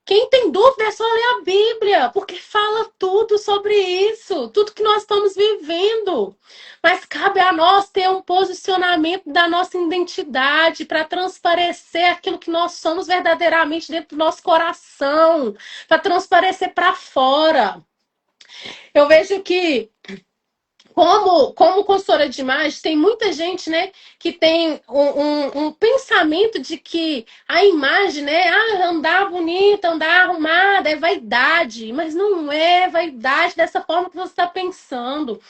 Quem tem dúvida é só ler a Bíblia, porque fala tudo sobre isso, tudo que nós estamos vivendo. Mas cabe a nós ter um posicionamento da nossa identidade para transparecer aquilo que nós somos verdadeiramente dentro do nosso coração, para transparecer para fora. Eu vejo que como consultora de imagem, tem muita gente, né, que tem um pensamento de que a imagem, né, andar bonita, andar arrumada, é vaidade. Mas não é vaidade dessa forma que você está pensando.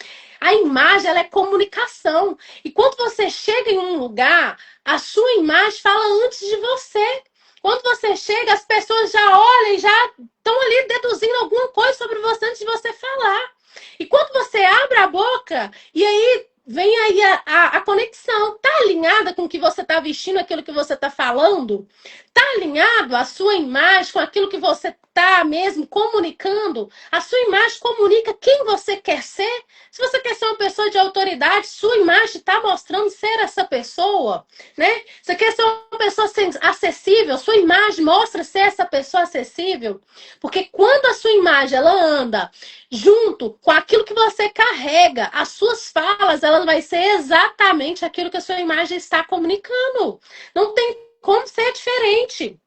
A imagem, ela é comunicação. E quando você chega em um lugar, a sua imagem fala antes de você. Quando você chega, as pessoas já olham e já estão ali deduzindo alguma coisa sobre você antes de você falar. E quando você abre a boca, e aí vem aí a conexão. Tá alinhada com o que você está vestindo, aquilo que você está falando? Tá alinhado a sua imagem com aquilo que você está mesmo comunicando? A sua imagem comunica quem você quer ser? Se você quer ser uma pessoa de autoridade, sua imagem está mostrando ser essa pessoa, né? Você quer ser uma pessoa acessível, sua imagem mostra ser essa pessoa acessível? Porque quando a sua imagem ela anda junto com aquilo que você carrega, as suas falas, elas vai ser exatamente aquilo que a sua imagem está comunicando. Não tem como ser diferente.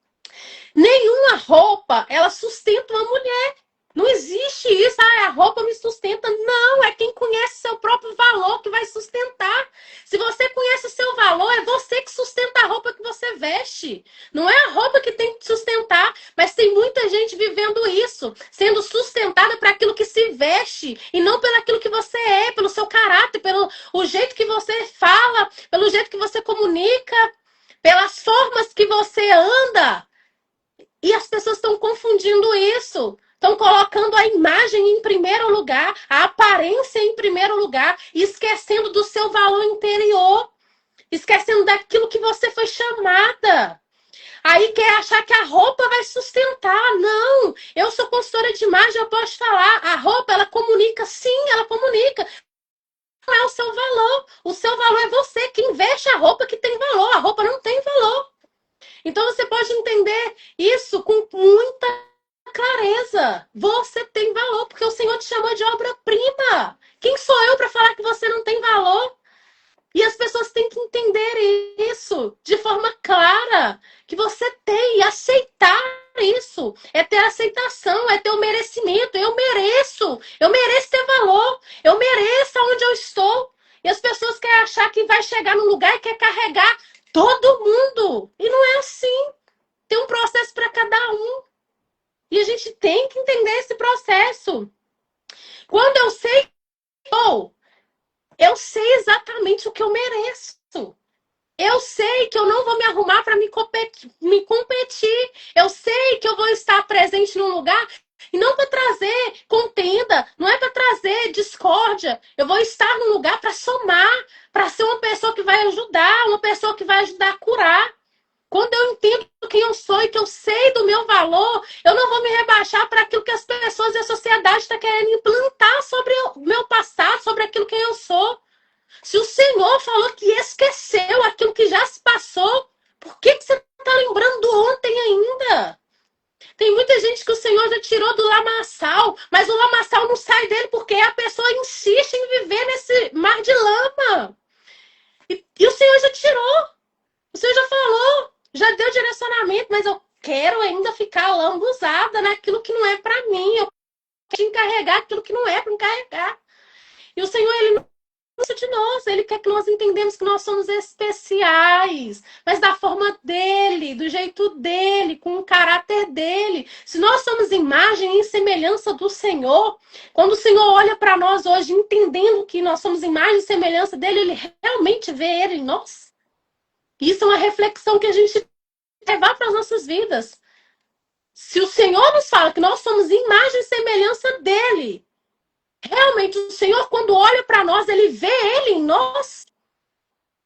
Nenhuma roupa, ela sustenta uma mulher. Não existe isso, a roupa me sustenta. Não, é quem conhece seu próprio valor que vai sustentar. Se você conhece o seu valor, é você que sustenta a roupa que você veste. Não é a roupa que tem que sustentar, mas tem muita gente vivendo isso, sendo sustentada por aquilo que se veste e não pelo aquilo que você é, pelo seu caráter, pelo o jeito que você fala, pelo jeito que você comunica, pelas formas que você anda. E as pessoas estão confundindo isso. Estão colocando a imagem em primeiro lugar, a aparência em primeiro lugar, e esquecendo do seu valor interior, esquecendo daquilo que você foi chamada. Aí quer achar que a roupa vai sustentar. Não, eu sou consultora de imagem, eu posso falar. A roupa, ela comunica, sim, ela comunica. Não é o seu valor. O seu valor é você. Quem veste a roupa que tem valor. A roupa não tem valor. Então você pode entender isso com muita clareza. Você tem valor, porque o Senhor te chamou de obra-prima. Quem sou eu para falar que você não tem valor? E as pessoas têm que entender isso de forma clara. Que você tem e aceitar isso. É ter aceitação, é ter o merecimento. Eu mereço ter valor. Eu mereço onde eu estou. E as pessoas querem achar que vai chegar num lugar e quer carregar todo mundo. E não é assim. Tem um processo para cada um. E a gente tem que entender esse processo. Quando eu sei, eu sei exatamente o que eu mereço. Eu sei que eu não vou me arrumar para me competir. Eu sei que eu vou estar presente num lugar e não para trazer contenda, não é para trazer discórdia. Eu vou estar num lugar para somar, para ser uma pessoa que vai ajudar, uma pessoa que vai ajudar a curar. Quando eu entendo quem eu sou e que eu sei do meu valor, eu não vou me rebaixar para aquilo que as pessoas e a sociedade estão querendo implantar sobre o meu passado, sobre aquilo que eu sou. Se o Senhor falou que esqueceu aquilo que já se passou, por que você está lembrando do ontem ainda? Tem muita gente que o Senhor já tirou do lamaçal, mas o lamaçal não sai dele porque a pessoa insiste em viver nesse mar de lama. E o Senhor já tirou. O Senhor já falou, já deu direcionamento, mas eu quero ainda ficar lambuzada naquilo que não é para mim. Eu quero encarregar aquilo que não é para encarregar. E o Senhor, Ele não gosta de nós. Ele quer que nós entendamos que nós somos especiais, mas da forma dele, do jeito dele, com o caráter dele. Se nós somos imagem e semelhança do Senhor, quando o Senhor olha para nós hoje, entendendo que nós somos imagem e semelhança dele, Ele realmente vê Ele em nós. Isso é uma reflexão que a gente levar para as nossas vidas. Se o Senhor nos fala que nós somos imagem e semelhança dele, realmente o Senhor, quando olha para nós, ele vê ele em nós.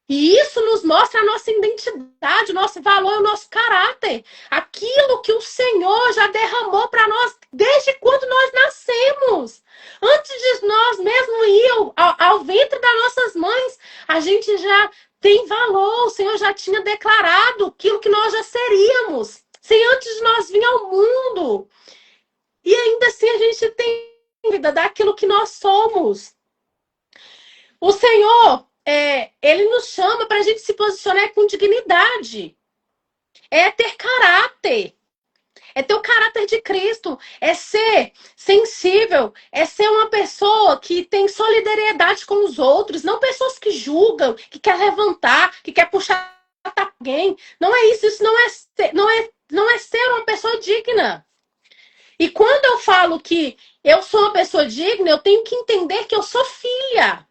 E isso nos mostra a nossa identidade, o nosso valor, o nosso caráter. Aquilo que o Senhor já derramou para nós desde quando nós nascemos. Antes de nós mesmos ir ao ventre das nossas mães, a gente já tem valor. O Senhor já tinha declarado aquilo que nós já seríamos, sem antes de nós vir ao mundo. E ainda assim a gente tem vida daquilo que nós somos. O Senhor, Ele nos chama para a gente se posicionar com dignidade. É ter caráter. É ter o caráter de Cristo. É ser sensível. É ser uma pessoa que tem solidariedade com os outros. Não pessoas que julgam, que quer levantar, que quer puxar alguém. Não é isso. Isso não é ser uma pessoa digna. E quando eu falo que eu sou uma pessoa digna, eu tenho que entender que eu sou filha.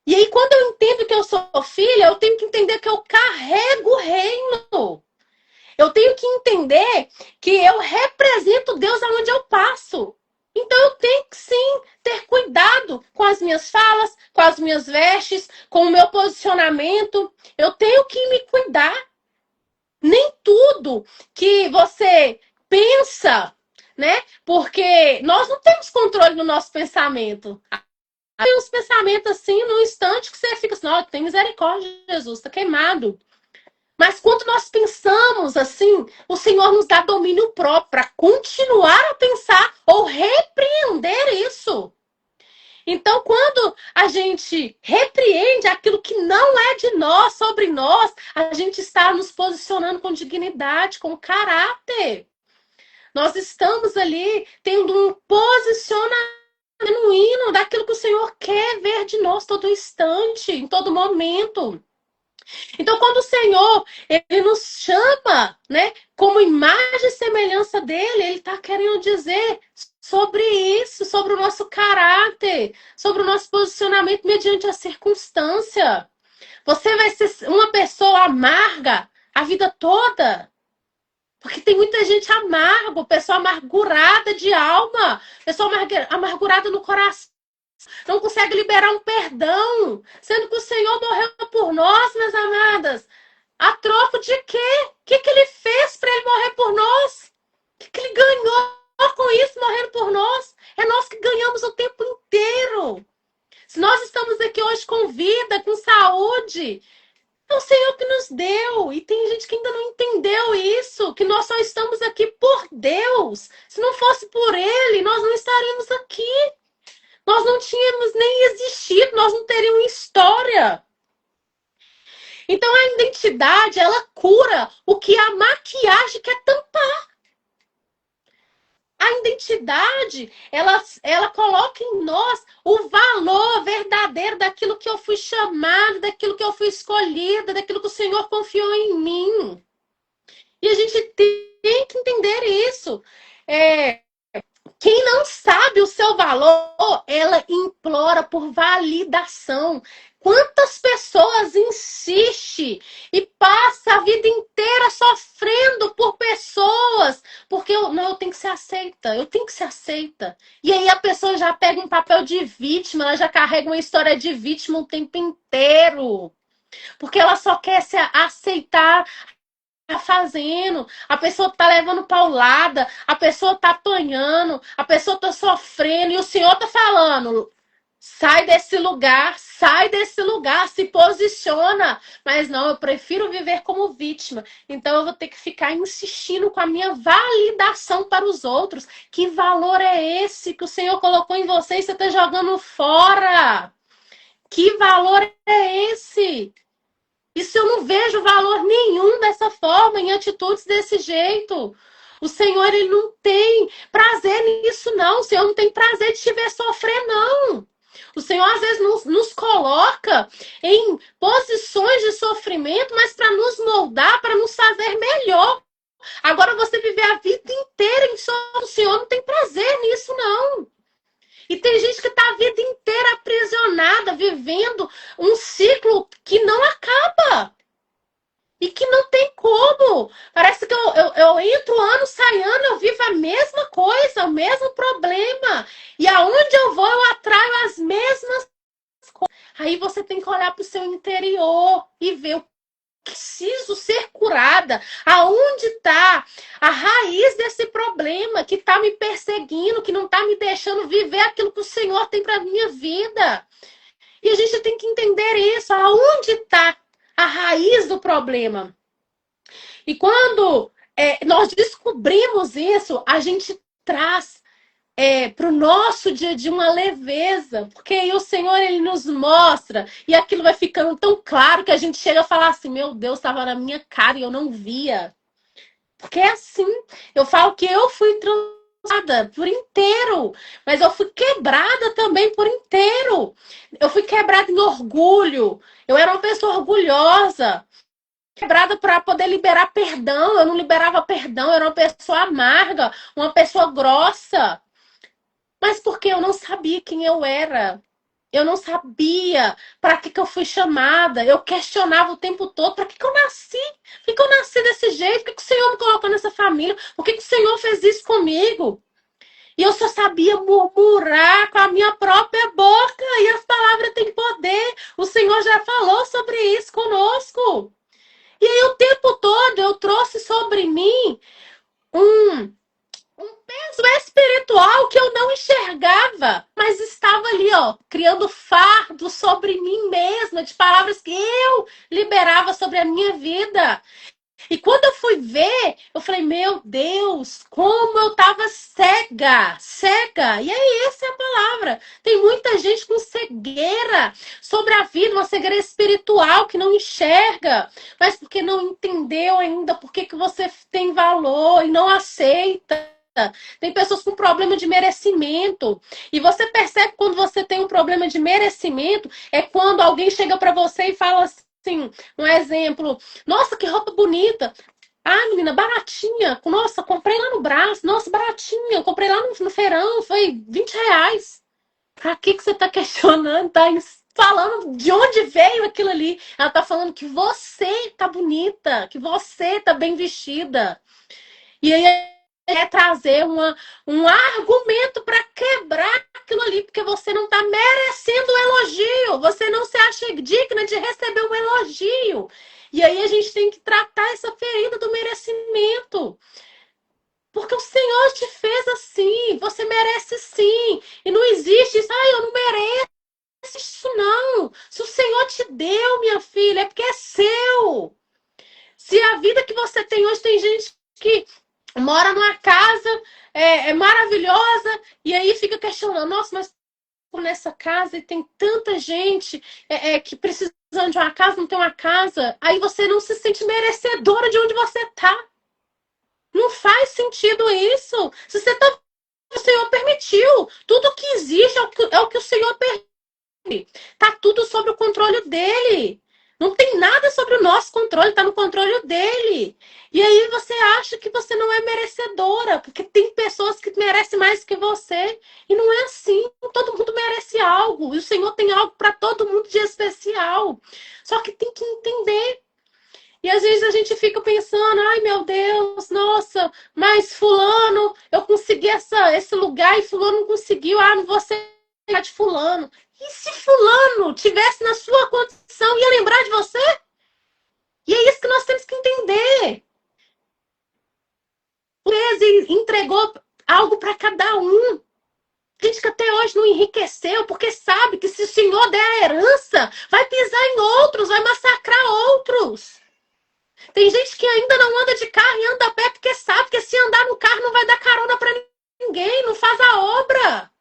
E aí, quando eu entendo que eu sou filha, eu tenho que entender que eu carrego o reino. Eu tenho que entender que eu represento Deus aonde eu passo. Então, eu tenho que, sim, ter cuidado com as minhas falas, com as minhas vestes, com o meu posicionamento. Eu tenho que me cuidar. Nem tudo que você pensa, né? Porque nós não temos controle do nosso pensamento. Tem uns pensamentos assim, num instante, que você fica assim, ó, tem misericórdia, Jesus, tá queimado. Mas quando nós pensamos assim, o Senhor nos dá domínio próprio para continuar a pensar ou repreender isso. Então, quando a gente repreende aquilo que não é de nós, sobre nós, a gente está nos posicionando com dignidade, com caráter. Nós estamos ali tendo um posicionamento genuíno daquilo que o Senhor quer ver de nós todo instante, em todo momento. Então, quando o Senhor, ele nos chama, né, como imagem e semelhança dele, ele está querendo dizer sobre isso, sobre o nosso caráter, sobre o nosso posicionamento mediante a circunstância. Você vai ser uma pessoa amarga a vida toda. Porque tem muita gente amarga, pessoa amargurada de alma, pessoa amargurada no coração, não consegue liberar um perdão, sendo que o Senhor morreu por nós, minhas amadas. A troco de quê? O que ele fez para ele morrer por nós? O que ele ganhou com isso, morrendo por nós? É nós que ganhamos o tempo inteiro. Se nós estamos aqui hoje com vida, com saúde, é o Senhor que nos deu. E tem gente que ainda não entendeu isso, que nós só estamos aqui por Deus. Se não fosse por Ele, nós não estaríamos aqui. Nós não tínhamos nem existido, nós não teríamos história. Então a identidade, ela cura o que a maquiagem quer tampar. A identidade, ela coloca em nós o valor verdadeiro daquilo que eu fui chamado, daquilo que eu fui escolhida, daquilo que o Senhor confiou em mim. E a gente tem que entender isso. Quem não sabe o seu valor, ela implora por validação. Quantas pessoas insistem e passa a vida inteira sofrendo por pessoas, porque eu tenho que ser aceita, eu tenho que ser aceita. E aí a pessoa já pega um papel de vítima, ela já carrega uma história de vítima o tempo inteiro, porque ela só quer se aceitar fazendo, a pessoa tá levando paulada, a pessoa tá apanhando, a pessoa tá sofrendo, e o Senhor tá falando, sai desse lugar, se posiciona. Mas não, eu prefiro viver como vítima, então eu vou ter que ficar insistindo com a minha validação para os outros. Que valor é esse que o Senhor colocou em você e você tá jogando fora? Que valor é esse? Isso eu não vejo valor nenhum dessa forma, em atitudes desse jeito. O Senhor, ele não tem prazer nisso, não. O Senhor não tem prazer de te ver sofrer, não. O Senhor, às vezes, nos coloca em posições de sofrimento, mas para nos moldar, para nos fazer melhor. Agora, você viver a vida inteira em sofrimento, o Senhor não tem prazer nisso, não. E tem gente que está a vida inteira aprisionada, vivendo um ciclo que não acaba. E que não tem como. Parece que eu entro ano, sai ano, eu vivo a mesma coisa, o mesmo problema. E aonde eu vou, eu atraio as mesmas coisas. Aí você tem que olhar para o seu interior e ver o que preciso ser curada. Aonde está a raiz desse problema que está me perseguindo, que não está me deixando viver aquilo que o Senhor tem para minha vida. E a gente tem que entender isso. Aonde está a raiz do problema? E quando nós descobrimos isso, a gente traz para o nosso dia de uma leveza, porque aí o Senhor, ele nos mostra, e aquilo vai ficando tão claro que a gente chega a falar assim, meu Deus, estava na minha cara e eu não via. Porque é assim, eu falo que eu fui transformada por inteiro, mas eu fui quebrada também por inteiro. Eu fui quebrada em orgulho, eu era uma pessoa orgulhosa, quebrada para poder liberar perdão, eu não liberava perdão, eu era uma pessoa amarga, uma pessoa grossa. Mas porque eu não sabia quem eu era. Eu não sabia para que eu fui chamada. Eu questionava o tempo todo. Para que eu nasci? Por que eu nasci desse jeito? Por que o Senhor me colocou nessa família? Por que o Senhor fez isso comigo? E eu só sabia murmurar com a minha própria boca. E as palavras têm poder. O Senhor já falou sobre isso conosco. E aí o tempo todo eu trouxe sobre mim um peso espiritual que eu não enxergava, mas estava ali, ó, criando fardo sobre mim mesma, de palavras que eu liberava sobre a minha vida. E quando eu fui ver, eu falei, meu Deus, como eu estava cega, cega. E aí, essa é a palavra. Tem muita gente com cegueira sobre a vida, uma cegueira espiritual que não enxerga, mas porque não entendeu ainda por que você tem valor e não aceita. Tem pessoas com problema de merecimento. E você percebe quando você tem um problema de merecimento, é quando alguém chega para você e fala assim, um exemplo, nossa, que roupa bonita. Ah, menina, baratinha. Nossa, comprei lá no Brás. Nossa, baratinha. Comprei lá no feirão. Foi R$ 20. Pra que você tá questionando? Tá falando de onde veio aquilo ali. Ela tá falando que você tá bonita, que você tá bem vestida. E aí é trazer um argumento para quebrar aquilo ali, porque você não tá merecendo o elogio. Você não se acha digna de receber um elogio. E aí a gente tem que tratar essa ferida do merecimento. Porque o Senhor te fez assim, você merece sim. E não existe isso, eu não mereço isso não. Se o Senhor te deu, minha filha, é porque é seu. Se a vida que você tem hoje, tem gente que mora numa casa maravilhosa e aí fica questionando, nossa, mas nessa casa e tem tanta gente que precisando de uma casa, não tem uma casa. Aí você não se sente merecedora de onde você tá. Não faz sentido isso. Se você tá, o Senhor permitiu. Tudo que existe é o que o Senhor permite. Tá tudo sob o controle dele. Não tem nada sobre o nosso controle, tá no controle dele. E aí você acha que você não é merecedora, porque tem pessoas que merecem mais que você. E não é assim. Todo mundo merece algo. E o Senhor tem algo para todo mundo de especial. Só que tem que entender. E às vezes a gente fica pensando, ai meu Deus, nossa, mas fulano, eu consegui esse lugar e fulano não conseguiu, não vou ser de fulano. E se fulano tivesse na sua condição, ia lembrar de você? E é isso que nós temos que entender. Ele entregou algo para cada um. Gente que até hoje não enriqueceu, porque sabe que se o Senhor der a herança, vai pisar em outros, vai massacrar outros. Tem gente que ainda não anda de carro e anda a pé porque sabe que se andar no carro não vai dar carona para ninguém, não faz a obra.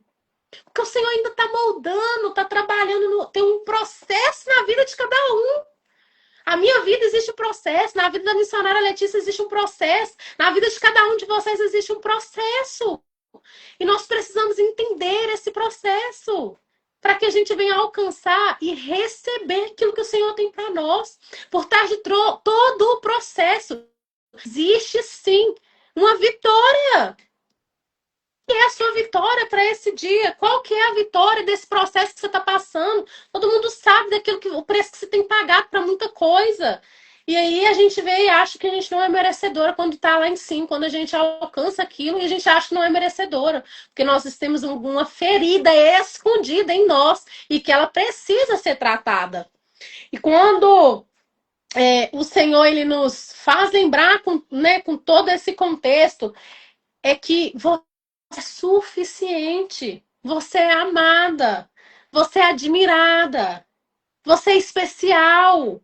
Porque o Senhor ainda está moldando, está trabalhando, tem um processo na vida de cada um. A minha vida existe um processo, na vida da missionária Letícia existe um processo, na vida de cada um de vocês existe um processo. E nós precisamos entender esse processo para que a gente venha alcançar e receber aquilo que o Senhor tem para nós. Por trás de todo o processo, existe sim uma vitória. Que é a sua vitória para esse dia? Qual que é a vitória desse processo que você está passando? Todo mundo sabe daquilo o preço que você tem pagado para muita coisa. E aí a gente vê e acha que a gente não é merecedora quando está lá em cima, quando a gente alcança aquilo e a gente acha que não é merecedora. Porque nós temos alguma ferida escondida em nós e que ela precisa ser tratada. E quando o Senhor ele nos faz lembrar com todo esse contexto, é que você é suficiente, você é amada, você é admirada, você é especial.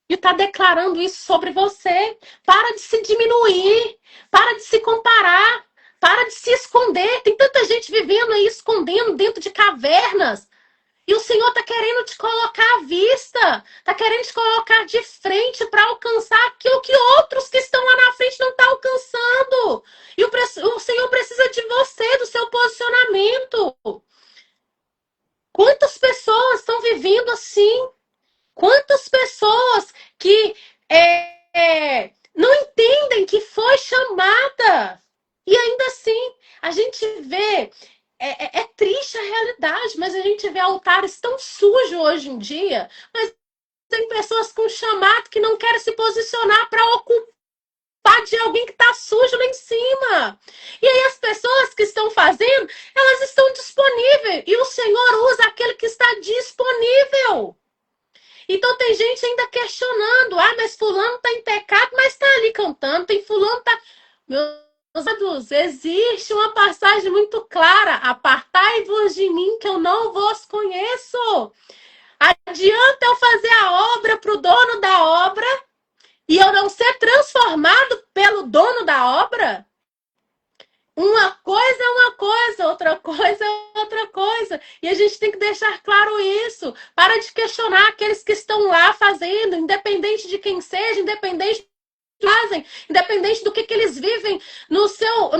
E está declarando isso sobre você. Para de se diminuir, para de se comparar, para de se esconder. Tem tanta gente vivendo aí, escondendo dentro de cavernas. E o Senhor está querendo te colocar à vista, está querendo te colocar de frente para alcançar aquilo que outros que estão lá na frente não estão alcançando. E o Senhor precisa de você, do seu posicionamento. Quantas pessoas estão vivendo assim? Quantas pessoas que não entendem que foi chamada? E ainda assim, a gente vê, é triste a realidade, mas a gente vê altares tão sujos hoje em dia, mas tem pessoas com chamado que não querem se posicionar para ocupar de alguém que está sujo lá em cima. E aí as pessoas que estão fazendo, elas estão disponíveis. E o Senhor usa aquele que está disponível. Então tem gente ainda questionando, mas fulano está em pecado, mas está ali cantando, tem fulano tá... Meus amados, existe uma passagem muito clara, apartai-vos de mim que eu não vos conheço. Adianta eu fazer a obra para o dono da obra e eu não ser transformado pelo dono da obra? Uma coisa é uma coisa, outra coisa é outra coisa. E a gente tem que deixar claro isso. Para de questionar aqueles que estão lá fazendo, independente de quem seja, independente fazem, independente do que eles vivem no seu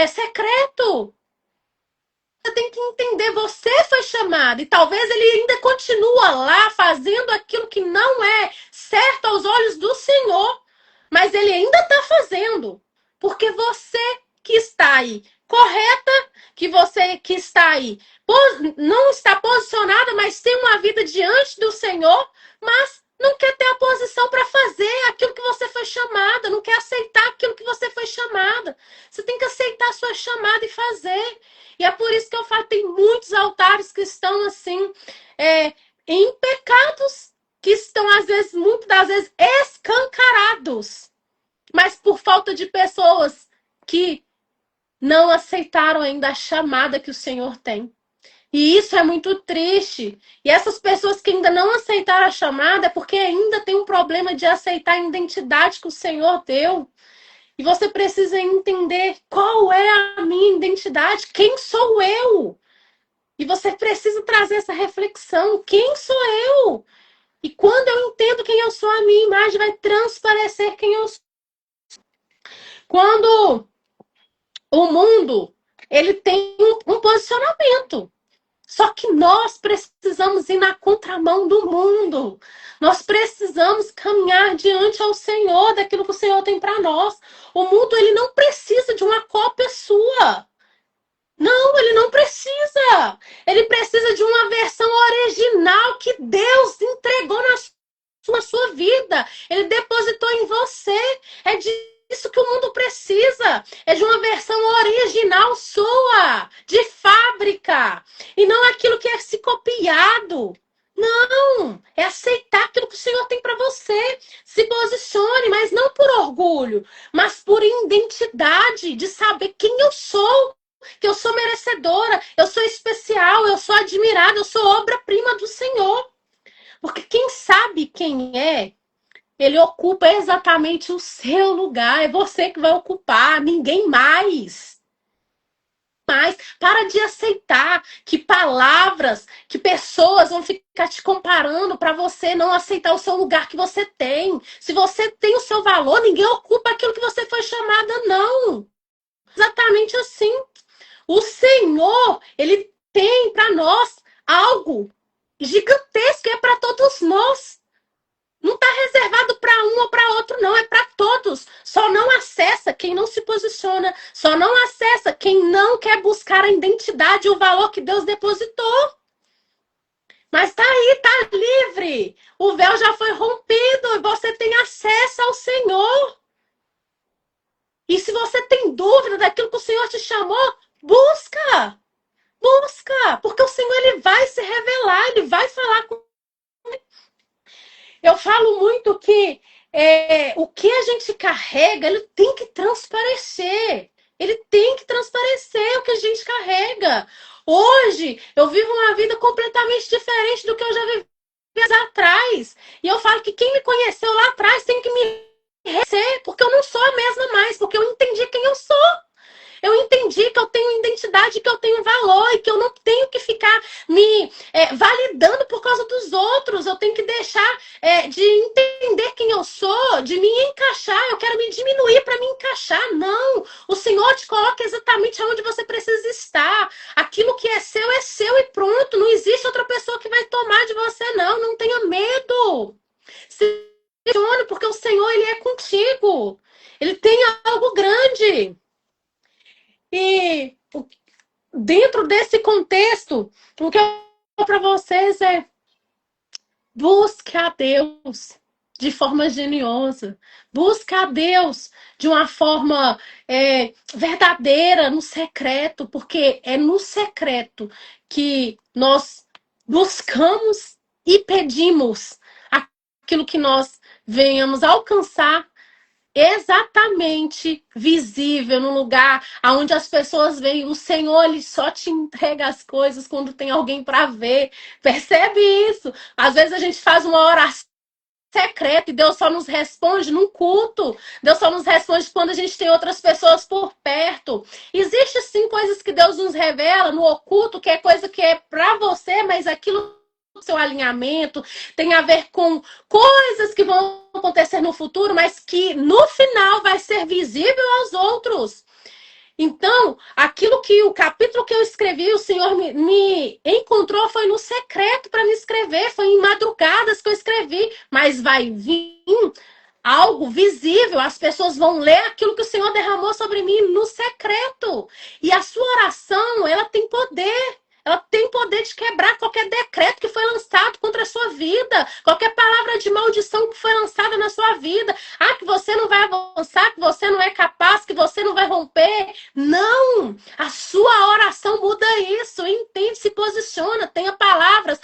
secreto. Você tem que entender, você foi chamado, e talvez ele ainda continua lá fazendo aquilo que não é certo aos olhos do Senhor, mas ele ainda está fazendo, porque você que está aí correta, que você que está aí não está posicionada, mas tem uma vida diante do Senhor, mas não quer ter a posição para fazer aquilo que você foi chamada, não quer aceitar aquilo que você foi chamada. Você tem que aceitar a sua chamada e fazer. E é por isso que eu falo, tem muitos altares que estão assim, em pecados, que estão, às vezes, muitas das vezes, escancarados. Mas por falta de pessoas que não aceitaram ainda a chamada que o Senhor tem. E isso é muito triste. E essas pessoas que ainda não aceitaram a chamada é porque ainda tem um problema de aceitar a identidade que o Senhor deu. E você precisa entender qual é a minha identidade, quem sou eu? E você precisa trazer essa reflexão, quem sou eu? E quando eu entendo quem eu sou, a minha imagem vai transparecer quem eu sou. Quando o mundo, ele tem um posicionamento. Só que nós precisamos ir na contramão do mundo. Nós precisamos caminhar diante ao Senhor, daquilo que o Senhor tem para nós. O mundo, ele não precisa de uma cópia sua. Não, ele não precisa. Ele precisa de uma versão original que Deus entregou na sua vida. Ele depositou em você. É disso que o mundo precisa. É de uma versão original sua, de fábrica. E não aquilo que é se copiado. Não, é aceitar aquilo que o Senhor tem para você. Se posicione, mas não por orgulho, mas por identidade, de saber quem eu sou. Que eu sou merecedora, eu sou especial, eu sou admirada, eu sou obra-prima do Senhor. Porque quem sabe quem é, ele ocupa exatamente o seu lugar. É você que vai ocupar, ninguém mais. Mas para de aceitar que palavras, que pessoas vão ficar te comparando para você não aceitar o seu lugar que você tem. Se você tem o seu valor, ninguém ocupa aquilo que você foi chamada, não. Exatamente assim. O Senhor, ele tem para nós algo gigantesco, é para todos nós. Não está reservado para um ou para outro, não, é para todos. Só não acessa quem não se posiciona, só não acessa quem não quer buscar a identidade e o valor que Deus depositou. Mas tá aí, tá livre. O véu já foi rompido e você tem acesso ao Senhor. E se você tem dúvida daquilo que o Senhor te chamou, busca! Busca! Porque o Senhor, ele vai se revelar, ele vai falar com... Eu falo muito que o que a gente carrega, ele tem que transparecer. Ele tem que transparecer o que a gente carrega. Hoje, eu vivo uma vida completamente diferente do que eu já vivi atrás. E eu falo que quem me conheceu lá atrás tem que me reconhecer, porque eu não sou a mesma mais, porque eu entendi quem eu sou. Eu entendi que eu tenho identidade, que eu tenho valor e que eu não tenho que ficar me validando por causa dos outros. Eu tenho que deixar de entender quem eu sou, de me encaixar. Eu quero me diminuir para me encaixar. Não! O Senhor te coloca exatamente onde você precisa estar. Aquilo que é seu e pronto. Não existe outra pessoa que vai tomar de você, não. Não tenha medo. Se posicione, porque o Senhor, ele é contigo. Ele tem algo grande. E dentro desse contexto, o que eu falo para vocês é: busque a Deus de forma geniosa. Busque a Deus de uma forma verdadeira, no secreto, porque é no secreto que nós buscamos e pedimos aquilo que nós venhamos alcançar exatamente visível, no lugar onde as pessoas veem. O Senhor, ele só te entrega as coisas quando tem alguém para ver. Percebe isso? Às vezes a gente faz uma oração secreta e Deus só nos responde num culto. Deus só nos responde quando a gente tem outras pessoas por perto. Existe sim coisas que Deus nos revela no oculto, que é coisa que é para você, mas aquilo seu alinhamento, tem a ver com coisas que vão acontecer no futuro, mas que no final vai ser visível aos outros. Então, aquilo que o capítulo que eu escrevi, o Senhor me encontrou foi no secreto para me escrever, foi em madrugadas que eu escrevi, mas vai vir algo visível, as pessoas vão ler aquilo que o Senhor derramou sobre mim no secreto. E a sua oração, ela tem poder. Ela tem poder de quebrar qualquer decreto que foi lançado contra a sua vida, qualquer palavra de maldição que foi lançada na sua vida. Ah, que você não vai avançar, que você não é capaz, que você não vai romper. Não! A sua oração muda isso. Entende, se posiciona, tenha palavras.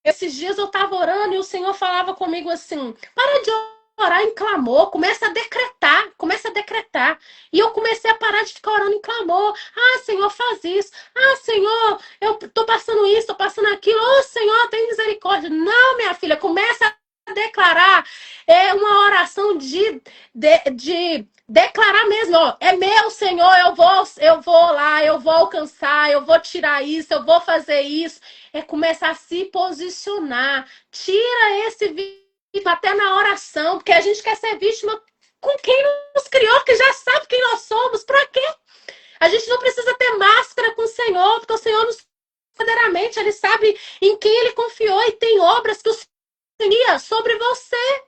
Esses dias eu estava orando e o Senhor falava comigo assim: para de orar em clamor, começa a decretar, começa a decretar. E eu comecei a parar de ficar orando em clamor. Ah, Senhor, faz isso. Ah, Senhor, eu tô passando isso, tô passando aquilo. Oh, Senhor, tem misericórdia. Não, minha filha, começa a declarar. É uma oração de declarar mesmo, ó, é meu, Senhor, eu vou lá, eu vou alcançar, eu vou tirar isso, eu vou fazer isso. É começar a se posicionar. Tira esse vítima até na oração, porque a gente quer ser vítima com quem nos criou, que já sabe quem nós somos. Pra quê? A gente não precisa ter máscara com o Senhor, porque o Senhor nos verdadeiramente, Ele sabe em quem Ele confiou e tem obras que o Senhor tinha sobre você.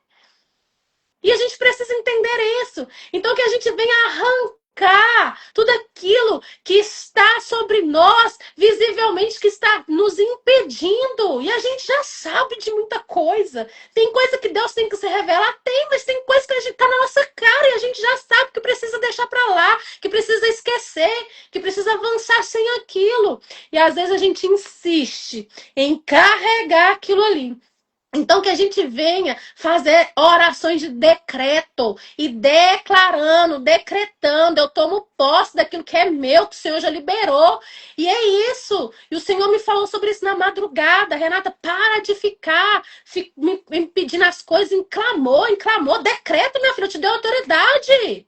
E a gente precisa entender isso. Então, que a gente venha arrancar tudo aquilo que está sobre nós, visivelmente, que está nos impedindo. E a gente já sabe de muita coisa. Tem coisa que Deus tem que se revelar? Tem, mas tem coisa que a gente está na nossa cara e a gente já sabe que precisa deixar para lá, que precisa esquecer, que precisa avançar sem aquilo. E às vezes a gente insiste em carregar aquilo ali. Então, que a gente venha fazer orações de decreto e declarando, decretando. Eu tomo posse daquilo que é meu, que o Senhor já liberou. E é isso. E o Senhor me falou sobre isso na madrugada. Renata, para de ficar me pedindo as coisas em clamor, em clamor. Decreto, minha filha, eu te dei autoridade.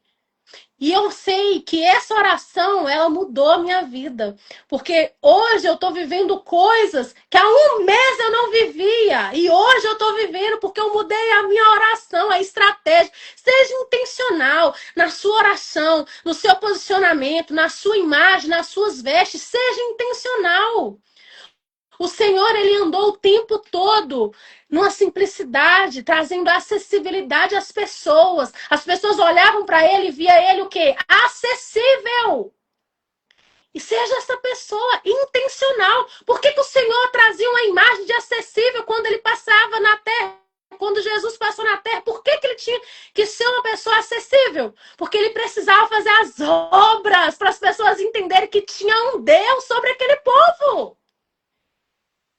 E eu sei que essa oração, ela mudou a minha vida. Porque hoje eu estou vivendo coisas que há um mês eu não vivia. E hoje eu estou vivendo porque eu mudei a minha oração, a estratégia. Seja intencional na sua oração, no seu posicionamento, na sua imagem, nas suas vestes. Seja intencional. O Senhor, Ele andou o tempo todo numa simplicidade, trazendo acessibilidade às pessoas. As pessoas olhavam para Ele e via Ele o quê? Acessível. E seja essa pessoa intencional. Por que o Senhor trazia uma imagem de acessível quando Ele passava na terra? Quando Jesus passou na terra, por que Ele tinha que ser uma pessoa acessível? Porque Ele precisava fazer as obras para as pessoas entenderem que tinha um Deus sobre aquele povo.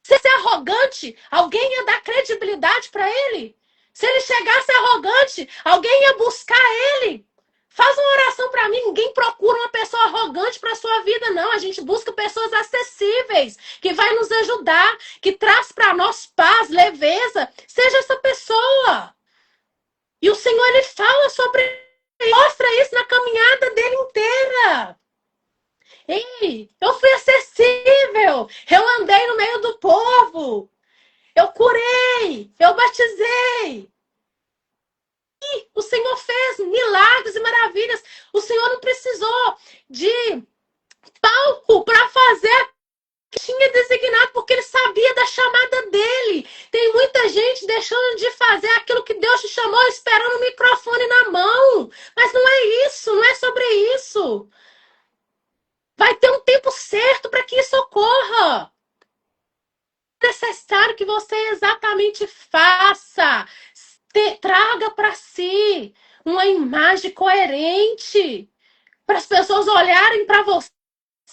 Se ser arrogante, alguém ia dar credibilidade para ele. Se ele chegasse arrogante, alguém ia buscar ele. Faz uma oração para mim. Ninguém procura uma pessoa arrogante para sua vida, não. A gente busca pessoas acessíveis, que vai nos ajudar, que traz para nós paz, leveza. Seja essa pessoa. E o Senhor, Ele fala sobre, mostra isso na caminhada dele inteira. Ei, eu fui acessível. Eu andei no meio do povo. Eu curei. Eu batizei. E o Senhor fez milagres e maravilhas. O Senhor não precisou de palco para fazer o que tinha designado, porque Ele sabia da chamada dele. Tem muita gente deixando de fazer aquilo que Deus te chamou, esperando o microfone na mão. Mas não é isso, não é sobre isso. Vai ter um tempo certo para que isso ocorra. É necessário que você exatamente faça. Traga para si uma imagem coerente. Para as pessoas olharem para você.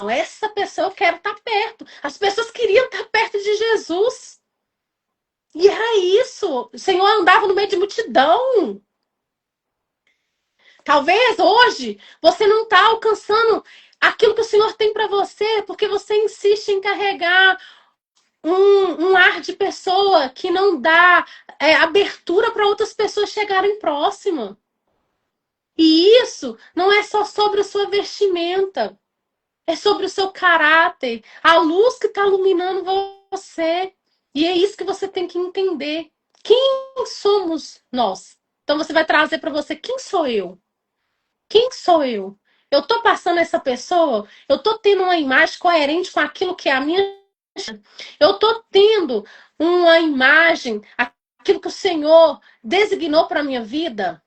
Essa pessoa eu quero estar perto. As pessoas queriam estar perto de Jesus. E era isso. O Senhor andava no meio de multidão. Talvez hoje você não está alcançando aquilo que o Senhor tem para você, porque você insiste em carregar um ar de pessoa que não dá abertura para outras pessoas chegarem próximo. E isso não é só sobre a sua vestimenta, é sobre o seu caráter, a luz que está iluminando você. E é isso que você tem que entender. Quem somos nós? Então você vai trazer para você quem sou eu? Quem sou eu? Eu tô passando essa pessoa, eu tô tendo uma imagem coerente com aquilo que é a minha. Eu tô tendo uma imagem, aquilo que o Senhor designou para minha vida.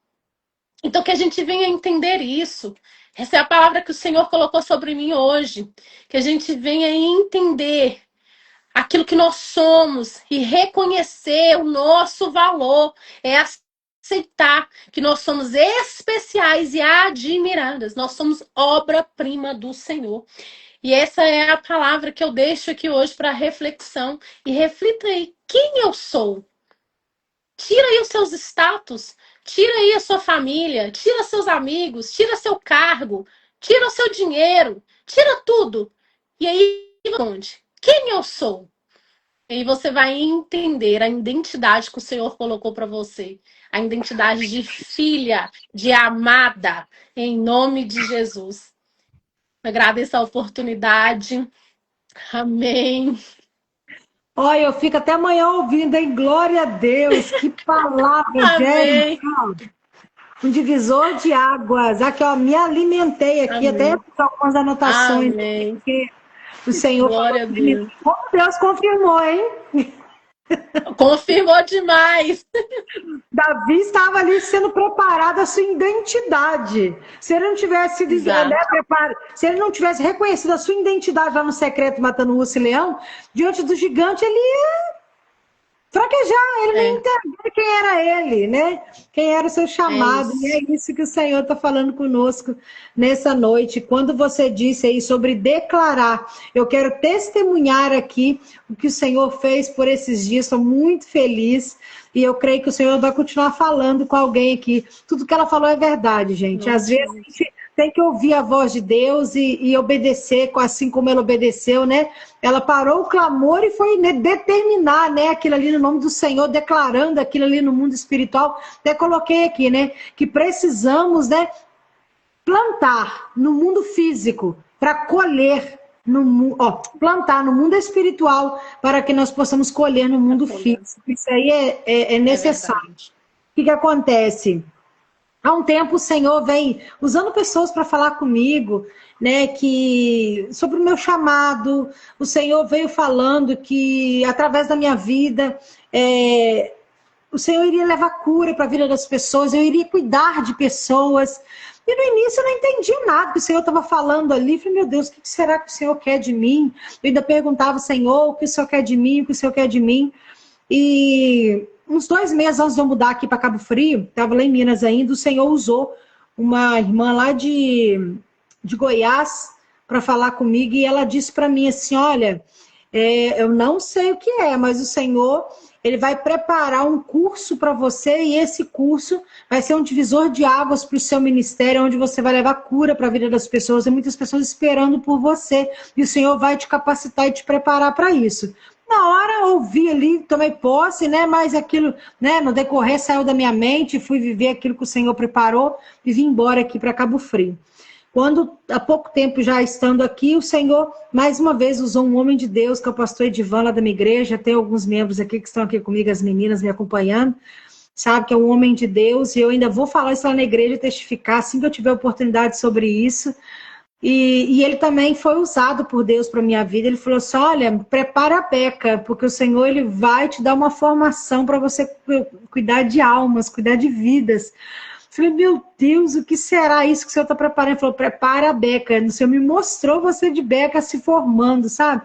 Então que a gente venha entender isso. Essa é a palavra que o Senhor colocou sobre mim hoje. Que a gente venha entender aquilo que nós somos e reconhecer o nosso valor. É aceitar que nós somos especiais e admiradas. Nós somos obra-prima do Senhor. E essa é a palavra que eu deixo aqui hoje para reflexão. E reflita aí, quem eu sou? Tira aí os seus status, tira aí a sua família, tira seus amigos, tira seu cargo, tira o seu dinheiro, tira tudo. E aí, onde? Quem eu sou? E aí você vai entender a identidade que o Senhor colocou para você. A identidade de filha, de amada, em nome de Jesus. Agradeço a oportunidade. Amém. Olha, eu fico até amanhã ouvindo, hein? Glória a Deus, que palavra, Jéssica. Amém. Um divisor de águas. Aqui, ó, me alimentei aqui, até Amém. fiz algumas anotações, Amém. porque o Senhor falou Glória a comigo. Deus. Como Deus confirmou, hein? Confirmou demais. Davi estava ali sendo preparado a sua identidade. Se ele não tivesse sido, né, Exato. se ele não tivesse reconhecido a sua identidade lá no secreto, matando o urso e leão, diante do gigante, ele ia fraquejar, ele nem É, entendeu quem era ele, né? Quem era o seu é chamado. E isso. é isso que o Senhor está falando conosco nessa noite. Quando você disse aí sobre declarar, eu quero testemunhar aqui o que o Senhor fez por esses dias, estou muito feliz. E eu creio que o Senhor vai continuar falando com alguém aqui. Tudo que ela falou é verdade, Em gente. nome Às de vezes a Jesus. gente tem que ouvir a voz de Deus e obedecer, assim como ela obedeceu, né? Ela parou o clamor e foi, né, determinar, né, aquilo ali no nome do Senhor, declarando aquilo ali no mundo espiritual. Até coloquei aqui, né, que precisamos, né, plantar no mundo físico para colher plantar no mundo espiritual para que nós possamos colher no mundo Acolher. físico. Isso aí é É necessário. verdade. O que acontece? Há um tempo o Senhor vem usando pessoas para falar comigo, né, que sobre o meu chamado, o Senhor veio falando que através da minha vida, o Senhor iria levar cura para a vida das pessoas, eu iria cuidar de pessoas. E no início eu não entendia nada que o Senhor estava falando ali. Eu falei, meu Deus, o que será que o Senhor quer de mim? Eu ainda perguntava, Senhor, o que o Senhor quer de mim? O que o Senhor quer de mim? E uns 2 meses antes de eu mudar aqui para Cabo Frio, estava lá em Minas ainda, o Senhor usou uma irmã lá de Goiás para falar comigo e ela disse para mim assim, olha, eu não sei o que é, mas o Senhor, ele vai preparar um curso para você e esse curso vai ser um divisor de águas para o seu ministério, onde você vai levar cura para a vida das pessoas, e muitas pessoas esperando por você, e o Senhor vai te capacitar e te preparar para isso. Na hora ouvi ali, tomei posse, né? Mas aquilo, né? No decorrer saiu da minha mente, fui viver aquilo que o Senhor preparou e vim embora aqui para Cabo Frio. Quando, há pouco tempo já estando aqui, o Senhor, mais uma vez, usou um homem de Deus, que é o pastor Edivan, lá da minha igreja. Tem alguns membros aqui que estão aqui comigo, as meninas me acompanhando. Sabe que é um homem de Deus, e eu ainda vou falar isso lá na igreja e testificar, assim que eu tiver oportunidade sobre isso. E ele também foi usado por Deus para minha vida. Ele falou assim, olha, prepara a beca, porque o Senhor ele vai te dar uma formação para você cuidar de almas, cuidar de vidas. Eu falei, meu Deus, o que será isso que o Senhor está preparando? Ele falou, prepara a beca. O Senhor me mostrou você de beca se formando, sabe?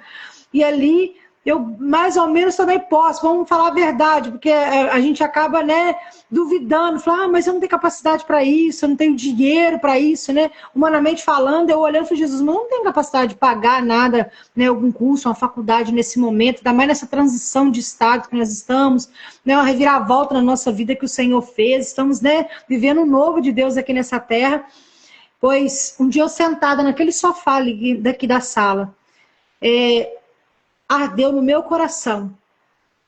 E ali eu mais ou menos também posso, vamos falar a verdade, porque a gente acaba, né, duvidando, falar, mas eu não tenho capacidade para isso, eu não tenho dinheiro para isso, né? Humanamente falando, eu olhando para Jesus, mas eu não tenho capacidade de pagar nada, né, algum curso, uma faculdade nesse momento, ainda mais nessa transição de estado que nós estamos, né, uma reviravolta na nossa vida que o Senhor fez, estamos, né, vivendo um novo de Deus aqui nessa terra. Pois um dia eu sentada naquele sofá ali, daqui da sala, ardeu no meu coração.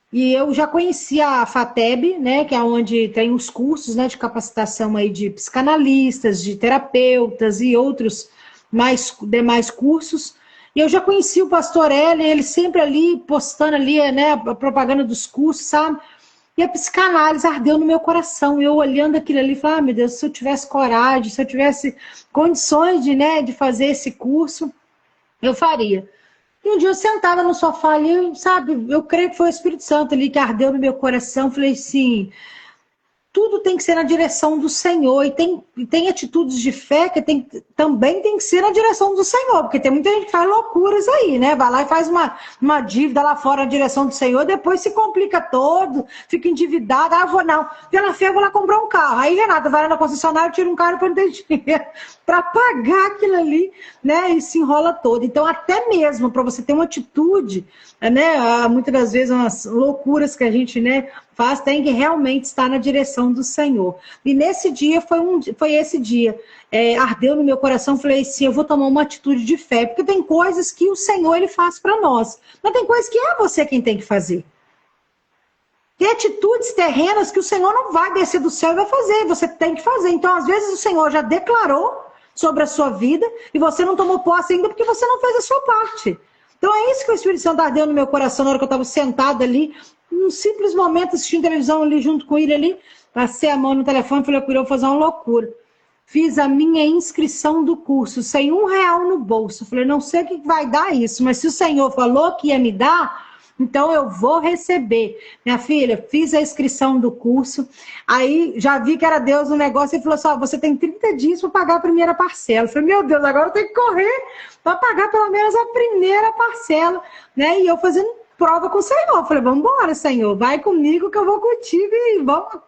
E eu já conhecia a FATEB, né, que é onde tem os cursos, né, de capacitação aí de psicanalistas, de terapeutas e outros demais cursos. E eu já conheci o pastor Hélio, ele sempre ali, postando ali, né, a propaganda dos cursos, sabe? E a psicanálise ardeu no meu coração. Eu olhando aquilo ali, falei, ah, meu Deus, se eu tivesse coragem, se eu tivesse condições de, né, de fazer esse curso, eu faria. E um dia eu sentada no sofá ali, sabe, eu creio que foi o Espírito Santo ali que ardeu no meu coração. Falei assim, tudo tem que ser na direção do Senhor. E tem atitudes de fé que também tem que ser na direção do Senhor. Porque tem muita gente que faz loucuras aí, né? Vai lá e faz uma dívida lá fora na direção do Senhor, depois se complica todo, fica endividado. Ah, vou não. Pela fé eu vou lá comprar um carro. Aí, Renata, vai lá na concessionária, tira um carro para não ter dinheiro para pagar aquilo ali, né? E se enrola todo. Então, até mesmo para você ter uma atitude, né? Muitas das vezes umas loucuras que a gente, né, faz, tem que realmente estar na direção do Senhor. E nesse dia, foi esse dia, ardeu no meu coração, falei assim, eu vou tomar uma atitude de fé, porque tem coisas que o Senhor, Ele faz para nós, mas tem coisas que é você quem tem que fazer. Tem atitudes terrenas que o Senhor não vai descer do céu e vai fazer, você tem que fazer. Então, às vezes, o Senhor já declarou sobre a sua vida e você não tomou posse ainda porque você não fez a sua parte. Então, é isso que o Espírito Santo ardeu no meu coração na hora que eu estava sentada ali, num simples momento, assistindo televisão ali junto com ele ali, passei a mão no telefone e falei, eu vou fazer uma loucura. Fiz a minha inscrição do curso, sem R$1 no bolso. Falei, não sei o que vai dar isso, mas se o Senhor falou que ia me dar, então eu vou receber. Minha filha, fiz a inscrição do curso, aí já vi que era Deus no negócio, e falou assim, você tem 30 dias para pagar a primeira parcela. Eu falei, meu Deus, agora eu tenho que correr para pagar pelo menos a primeira parcela, né? E eu fazendo prova com o Senhor. Eu falei, vamos embora, Senhor, vai comigo que eu vou contigo e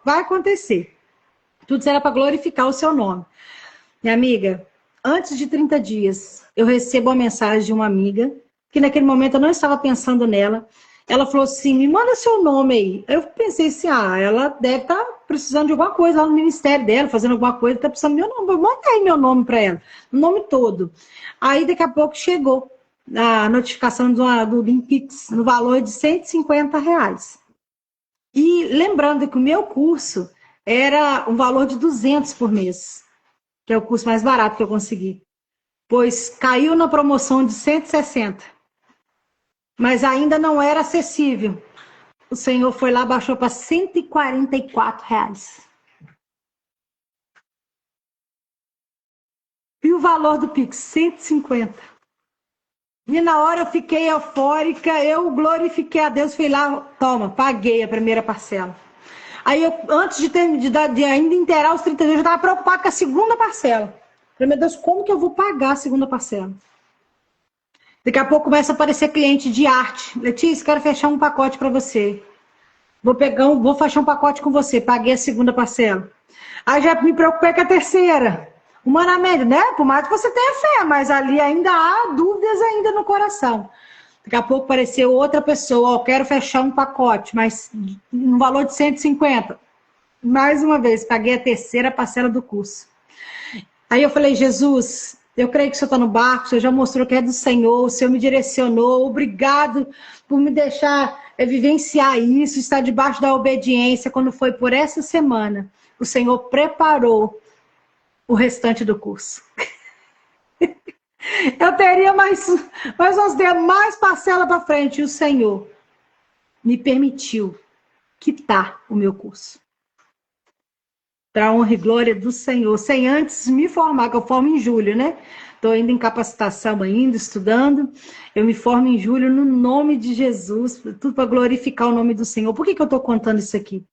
vai acontecer. Tudo será para glorificar o seu nome. Minha amiga, antes de 30 dias, eu recebo uma mensagem de uma amiga, que naquele momento eu não estava pensando nela. Ela falou assim, me manda seu nome aí. Eu pensei assim, ela deve estar precisando de alguma coisa lá no ministério dela, fazendo alguma coisa, está precisando do meu nome. Manda aí meu nome para ela, o nome todo. Aí daqui a pouco chegou a notificação do Limpix, no valor de R$150. E lembrando que o meu curso era um valor de 200 por mês, que é o curso mais barato que eu consegui. Pois caiu na promoção de 160. Mas ainda não era acessível. O Senhor foi lá, baixou para R$144. E o valor do Pix, 150. E na hora eu fiquei eufórica, eu glorifiquei a Deus, fui lá, toma, paguei a primeira parcela. Aí eu, antes de ainda inteirar os 30 dias, eu estava preocupada com a segunda parcela. Falei, meu Deus, como que eu vou pagar a segunda parcela? Daqui a pouco começa a aparecer cliente de arte. Letícia, quero fechar um pacote para você. Vou fechar um pacote com você. Paguei a segunda parcela. Aí já me preocupei com a terceira. Humanamente, né? Por mais que você tenha fé, mas ali ainda há dúvidas ainda no coração. Daqui a pouco apareceu outra pessoa, quero fechar um pacote, mas no valor de 150. Mais uma vez, paguei a terceira parcela do curso. Aí eu falei, Jesus, eu creio que o Senhor está no barco, o Senhor já mostrou que é do Senhor, o Senhor me direcionou, obrigado por me deixar vivenciar isso, estar debaixo da obediência. Quando foi por essa semana, o Senhor preparou o restante do curso. Eu teria mais parcela para frente, e o Senhor me permitiu quitar o meu curso. Para a honra e glória do Senhor, sem antes me formar, que eu formo em julho, né? Estou ainda em capacitação, ainda estudando. Eu me formo em julho no nome de Jesus, tudo para glorificar o nome do Senhor. Por que eu estou contando isso aqui?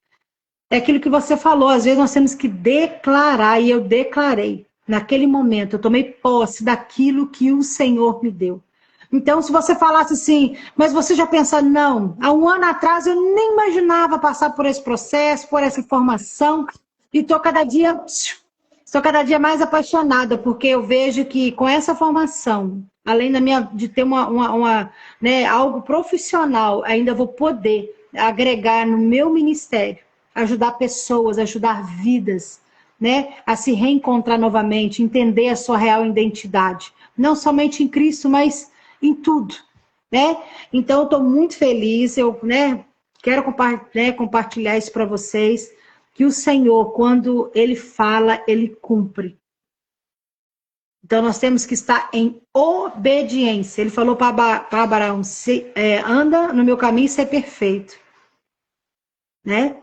É aquilo que você falou, às vezes nós temos que declarar, e eu declarei. Naquele momento, eu tomei posse daquilo que o Senhor me deu. Então, se você falasse assim, mas você já pensa, não, há um ano atrás eu nem imaginava passar por esse processo, por essa formação, e estou cada dia mais apaixonada, porque eu vejo que com essa formação, além de ter né, algo profissional, ainda vou poder agregar no meu ministério, ajudar pessoas, ajudar vidas, né, a se reencontrar novamente, entender a sua real identidade. Não somente em Cristo, mas em tudo, né? Então, eu estou muito feliz, eu, né, quero compartilhar isso para vocês, que o Senhor, quando Ele fala, Ele cumpre. Então nós temos que estar em obediência. Ele falou para Abraão, anda no meu caminho e ser perfeito. Né?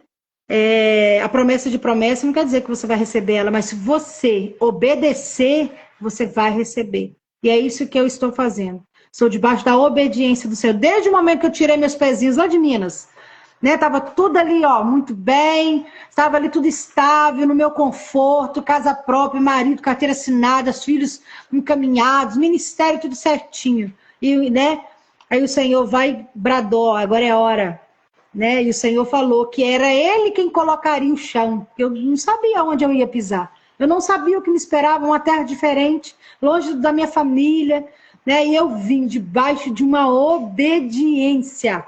A promessa de promessa não quer dizer que você vai receber ela, mas se você obedecer, você vai receber. E é isso que eu estou fazendo. Sou debaixo da obediência do Senhor. Desde o momento que eu tirei meus pezinhos lá de Minas, né? Tava tudo ali, ó, muito bem, estava ali tudo estável, no meu conforto, casa própria, marido, carteira assinada, os filhos encaminhados, ministério tudo certinho. E, né? Aí o Senhor bradou, agora é hora. Né? E o Senhor falou que era Ele quem colocaria o chão. Eu não sabia onde eu ia pisar. Eu não sabia o que me esperava, uma terra diferente, longe da minha família. Né? E eu vim debaixo de uma obediência.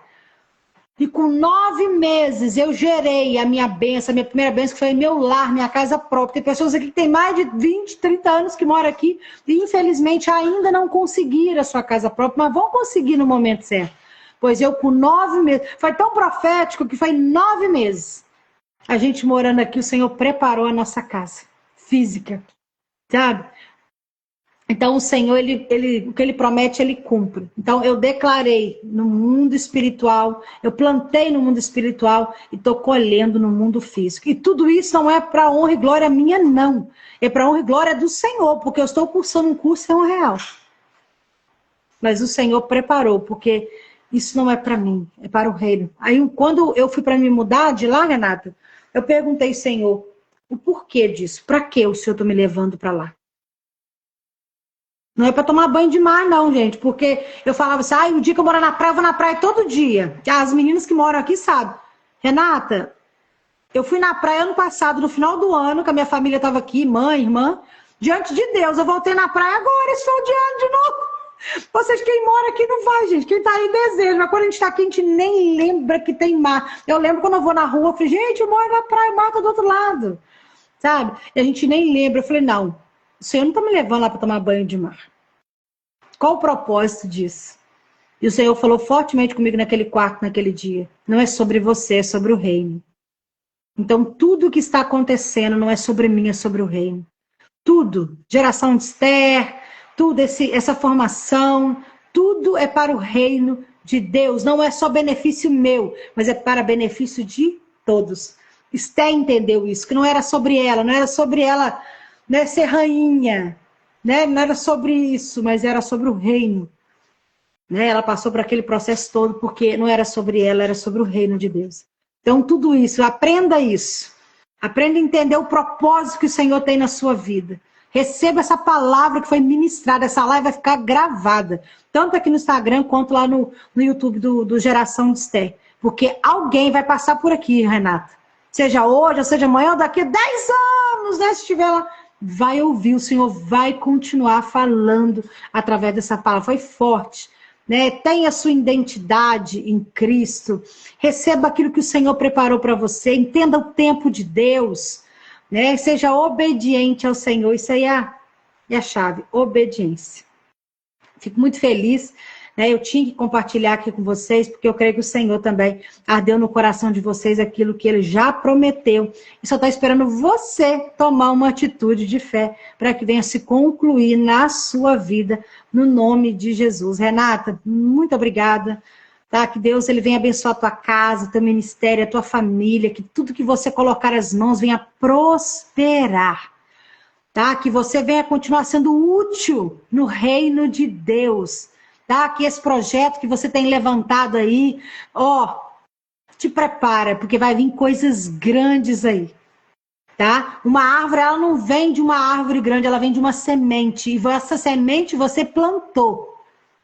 E com 9 meses eu gerei a minha bênção, a minha primeira bênção, que foi meu lar, minha casa própria. Tem pessoas aqui que têm mais de 20, 30 anos que moram aqui e infelizmente ainda não conseguiram a sua casa própria, mas vão conseguir no momento certo. Pois eu com 9 meses, foi tão profético que foi 9 meses. A gente morando aqui, o Senhor preparou a nossa casa física, sabe? Então o Senhor, o que Ele promete, Ele cumpre. Então eu declarei no mundo espiritual, eu plantei no mundo espiritual e estou colhendo no mundo físico. E tudo isso não é para honra e glória minha, não. É para honra e glória do Senhor, porque eu estou cursando um curso sem R$1. Mas o Senhor preparou, porque isso não é para mim, é para o reino. Aí quando eu fui para me mudar de lá, Renata, eu perguntei, Senhor, o porquê disso? Para que o Senhor está me levando para lá? Não é para tomar banho de mar, não, gente. Porque eu falava assim, o dia que eu morar na praia, eu vou na praia todo dia. As meninas que moram aqui sabem. Renata, eu fui na praia ano passado, no final do ano, que a minha família estava aqui, mãe, irmã. Diante de Deus, eu voltei na praia agora, esse final de ano de novo. Vocês, quem mora aqui não vai, gente. Quem tá aí deseja. Mas quando a gente tá aqui, a gente nem lembra que tem mar. Eu lembro quando eu vou na rua, eu falei, gente, eu moro na praia, o mar tá do outro lado. Sabe? E a gente nem lembra. Eu falei, não. O Senhor não está me levando lá para tomar banho de mar. Qual o propósito disso? E o Senhor falou fortemente comigo naquele quarto, naquele dia. Não é sobre você, é sobre o reino. Então, tudo o que está acontecendo não é sobre mim, é sobre o reino. Tudo. Geração de Esther, tudo essa formação, tudo é para o reino de Deus. Não é só benefício meu, mas é para benefício de todos. Esther entendeu isso, que não era sobre ela, né, ser rainha, né? Não era sobre isso, mas era sobre o reino. Né? Ela passou por aquele processo todo porque não era sobre ela, era sobre o reino de Deus. Então, tudo isso, aprenda isso. Aprenda a entender o propósito que o Senhor tem na sua vida. Receba essa palavra que foi ministrada, essa live vai ficar gravada. Tanto aqui no Instagram, quanto lá no YouTube do Geração de Esther. Porque alguém vai passar por aqui, Renata. Seja hoje, ou seja amanhã, ou daqui a 10 anos, né? Se estiver lá, vai ouvir, o Senhor vai continuar falando através dessa palavra. Foi forte, né? Tenha a sua identidade em Cristo. Receba aquilo que o Senhor preparou para você. Entenda o tempo de Deus, né? Seja obediente ao Senhor. Isso aí é a chave, obediência. Fico muito feliz. Eu tinha que compartilhar aqui com vocês, porque eu creio que o Senhor também ardeu no coração de vocês aquilo que Ele já prometeu. E só está esperando você tomar uma atitude de fé para que venha se concluir na sua vida, no nome de Jesus. Renata, muito obrigada. Tá? Que Deus ele venha abençoar a tua casa, teu ministério, a tua família, que tudo que você colocar as mãos venha prosperar. Tá? Que você venha continuar sendo útil no reino de Deus. Tá? Que esse projeto que você tem levantado aí, te prepara, porque vai vir coisas grandes aí, tá? Uma árvore, ela não vem de uma árvore grande, ela vem de uma semente, e essa semente você plantou,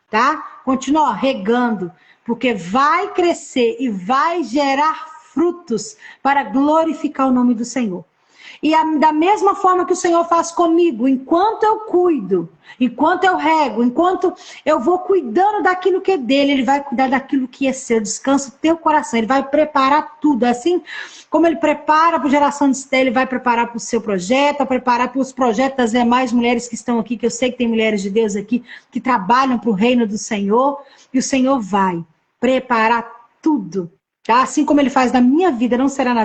tá? Continua regando, porque vai crescer e vai gerar frutos para glorificar o nome do Senhor. E da mesma forma que o Senhor faz comigo, enquanto eu cuido, enquanto eu rego, enquanto eu vou cuidando daquilo que é dele, ele vai cuidar daquilo que é seu. Descansa o teu coração, ele vai preparar tudo. Assim como ele prepara para a Geração de Esther, ele vai preparar para o seu projeto, vai preparar para os projetos das demais mulheres que estão aqui, que eu sei que tem mulheres de Deus aqui, que trabalham para o reino do Senhor, e o Senhor vai preparar tudo Tá? Assim como ele faz na minha vida, não será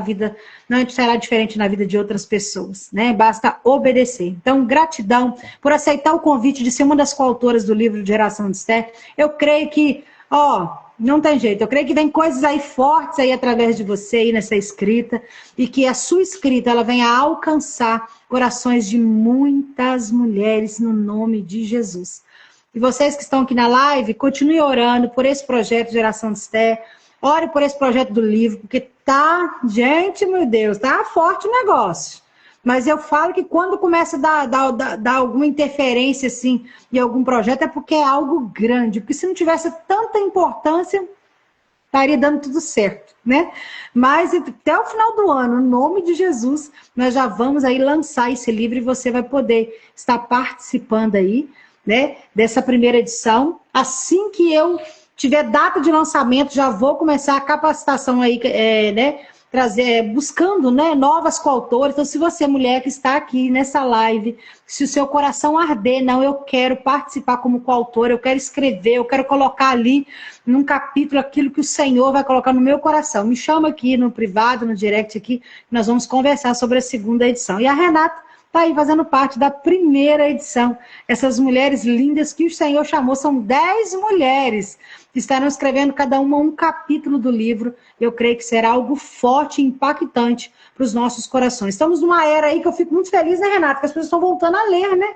diferente na vida de outras pessoas, né? Basta obedecer. Então, gratidão por aceitar o convite de ser uma das coautoras do livro de Geração de Esther. Eu creio que, não tem jeito. Eu creio que vem coisas aí fortes aí através de você aí nessa escrita e que a sua escrita ela venha alcançar corações de muitas mulheres no nome de Jesus. E vocês que estão aqui na live, continue orando por esse projeto Geração de Esther. Ore por esse projeto do livro, porque tá, gente, meu Deus, tá forte o negócio. Mas eu falo que quando começa a dar alguma interferência assim em algum projeto é porque é algo grande. Porque se não tivesse tanta importância, estaria dando tudo certo, né? Mas até o final do ano, em nome de Jesus, nós já vamos aí lançar esse livro e você vai poder estar participando aí, né, dessa primeira edição. Assim que eu tiver data de lançamento, já vou começar a capacitação aí, né, buscando, né, novas coautoras. Então, se você, mulher que está aqui nessa live, se o seu coração arder, não, eu quero participar como coautora, eu quero escrever, eu quero colocar ali num capítulo aquilo que o Senhor vai colocar no meu coração. Me chama aqui no privado, no direct aqui, nós vamos conversar sobre a segunda edição. E a Renata está aí fazendo parte da primeira edição. Essas mulheres lindas que o Senhor chamou, são 10 mulheres que estarão escrevendo cada uma um capítulo do livro. Eu creio que será algo forte e impactante para os nossos corações. Estamos numa era aí que eu fico muito feliz, né, Renata? Que as pessoas estão voltando a ler, né?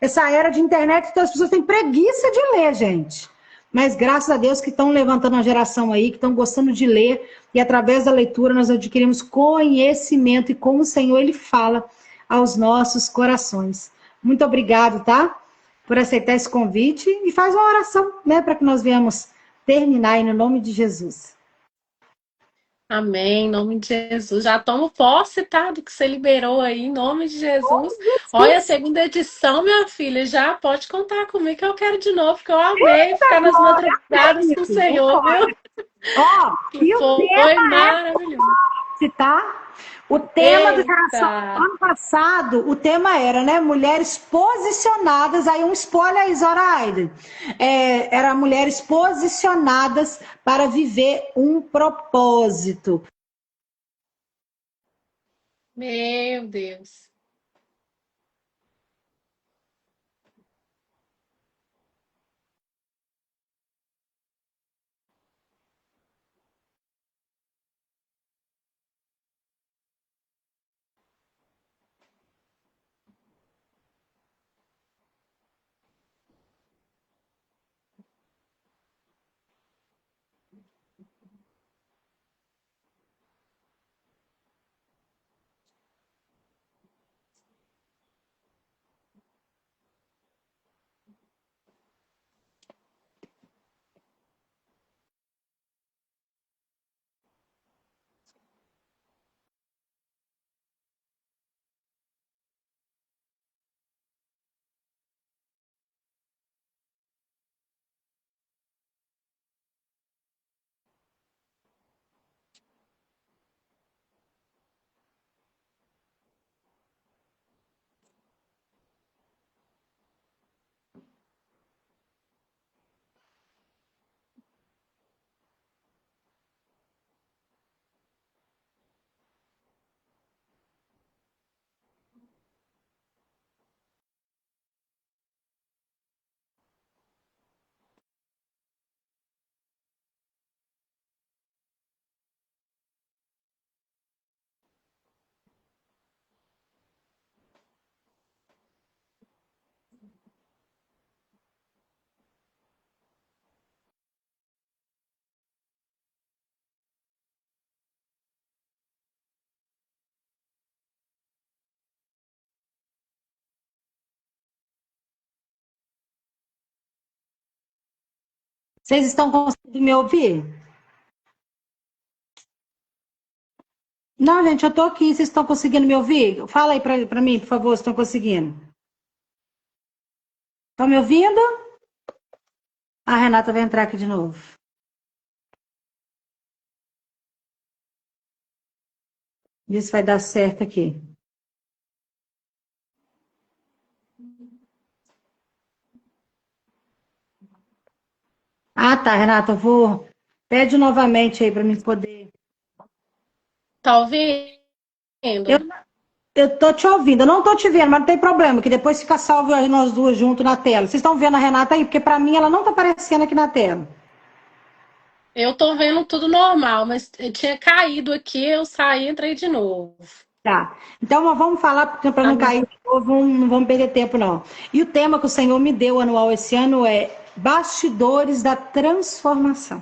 Essa era de internet, então as pessoas têm preguiça de ler, gente. Mas graças a Deus que estão levantando uma geração aí, que estão gostando de ler, e através da leitura nós adquirimos conhecimento, e como o Senhor, Ele fala aos nossos corações. Muito obrigado, tá? Por aceitar esse convite, e faz uma oração, né, para que nós venhamos terminar aí no nome de Jesus. Amém, em nome de Jesus. Já tomo posse, tá? Do que você liberou aí, em nome de Jesus. Olha, a segunda edição, minha filha, já pode contar comigo que eu quero de novo, porque eu amei ficar nas madrugadas com o Senhor, viu? E o Foi tema maravilhoso. tá? O tema do Geração, Eita! ano passado, o tema era, né, mulheres posicionadas, aí um spoiler aí, Zoraida, era mulheres posicionadas para viver um propósito. Meu Deus. Vocês estão conseguindo me ouvir? Não, gente, eu estou aqui, vocês estão conseguindo me ouvir? Fala aí para mim, por favor, se estão conseguindo. Estão me ouvindo? A Renata vai entrar aqui de novo. Vê se vai dar certo aqui. Ah, tá, Renata, eu vou. Pede novamente aí para mim poder Tá Eu, ouvindo? eu tô te ouvindo, eu não tô te vendo, mas não tem problema, que depois fica salvo aí nós duas juntos na tela. Vocês estão vendo a Renata aí? Porque pra mim ela não tá aparecendo aqui na tela. Eu tô vendo tudo normal, mas eu tinha caído aqui, eu saí e entrei de novo. Tá. Então, nós vamos falar, para não Amém. cair de novo, não vamos perder tempo, não. E o tema que o Senhor me deu anual esse ano é Bastidores da Transformação.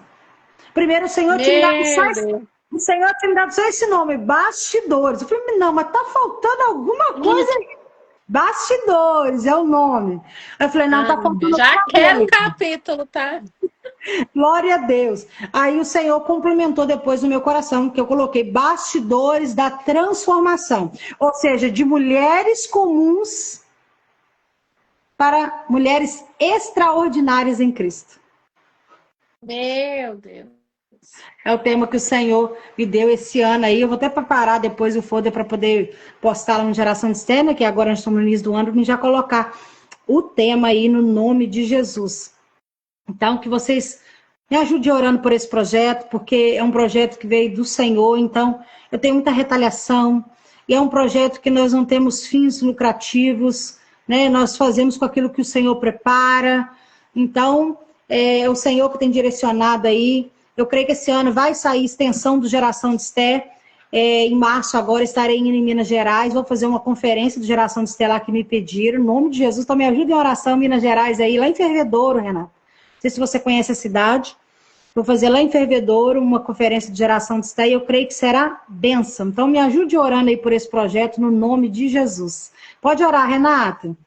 Primeiro, Meu Deus. o Senhor tinha me dado só esse nome, Bastidores. Eu falei, não, mas tá faltando alguma coisa aí. Bastidores é o nome. Eu falei, não, tá faltando Já alguma quero um coisa. capítulo, tá? Glória a Deus. Aí o Senhor complementou depois no meu coração, que eu coloquei bastidores da transformação. Ou seja, de mulheres comuns para mulheres extraordinárias em Cristo. Meu Deus. É o tema que o Senhor me deu esse ano aí. Eu vou até preparar depois o folder para poder postar lá no Geração de Externa, que agora nós estamos no início do ano, e já colocar o tema aí no nome de Jesus. Então, que vocês me ajudem orando por esse projeto, porque é um projeto que veio do Senhor, então eu tenho muita retaliação, e é um projeto que nós não temos fins lucrativos, né? Nós fazemos com aquilo que o Senhor prepara, então é o Senhor que tem direcionado aí. Eu creio que esse ano vai sair extensão do Geração de Esté. Em março agora estarei indo em Minas Gerais, vou fazer uma conferência do Geração de Esté lá que me pediram, em nome de Jesus, então me ajuda em oração, Minas Gerais aí, lá em Fervedouro, Renato. Não sei se você conhece a cidade. Vou fazer lá em Fervedouro uma conferência de geração de Esté e eu creio que será bênção. Então me ajude orando aí por esse projeto no nome de Jesus. Pode orar, Renata.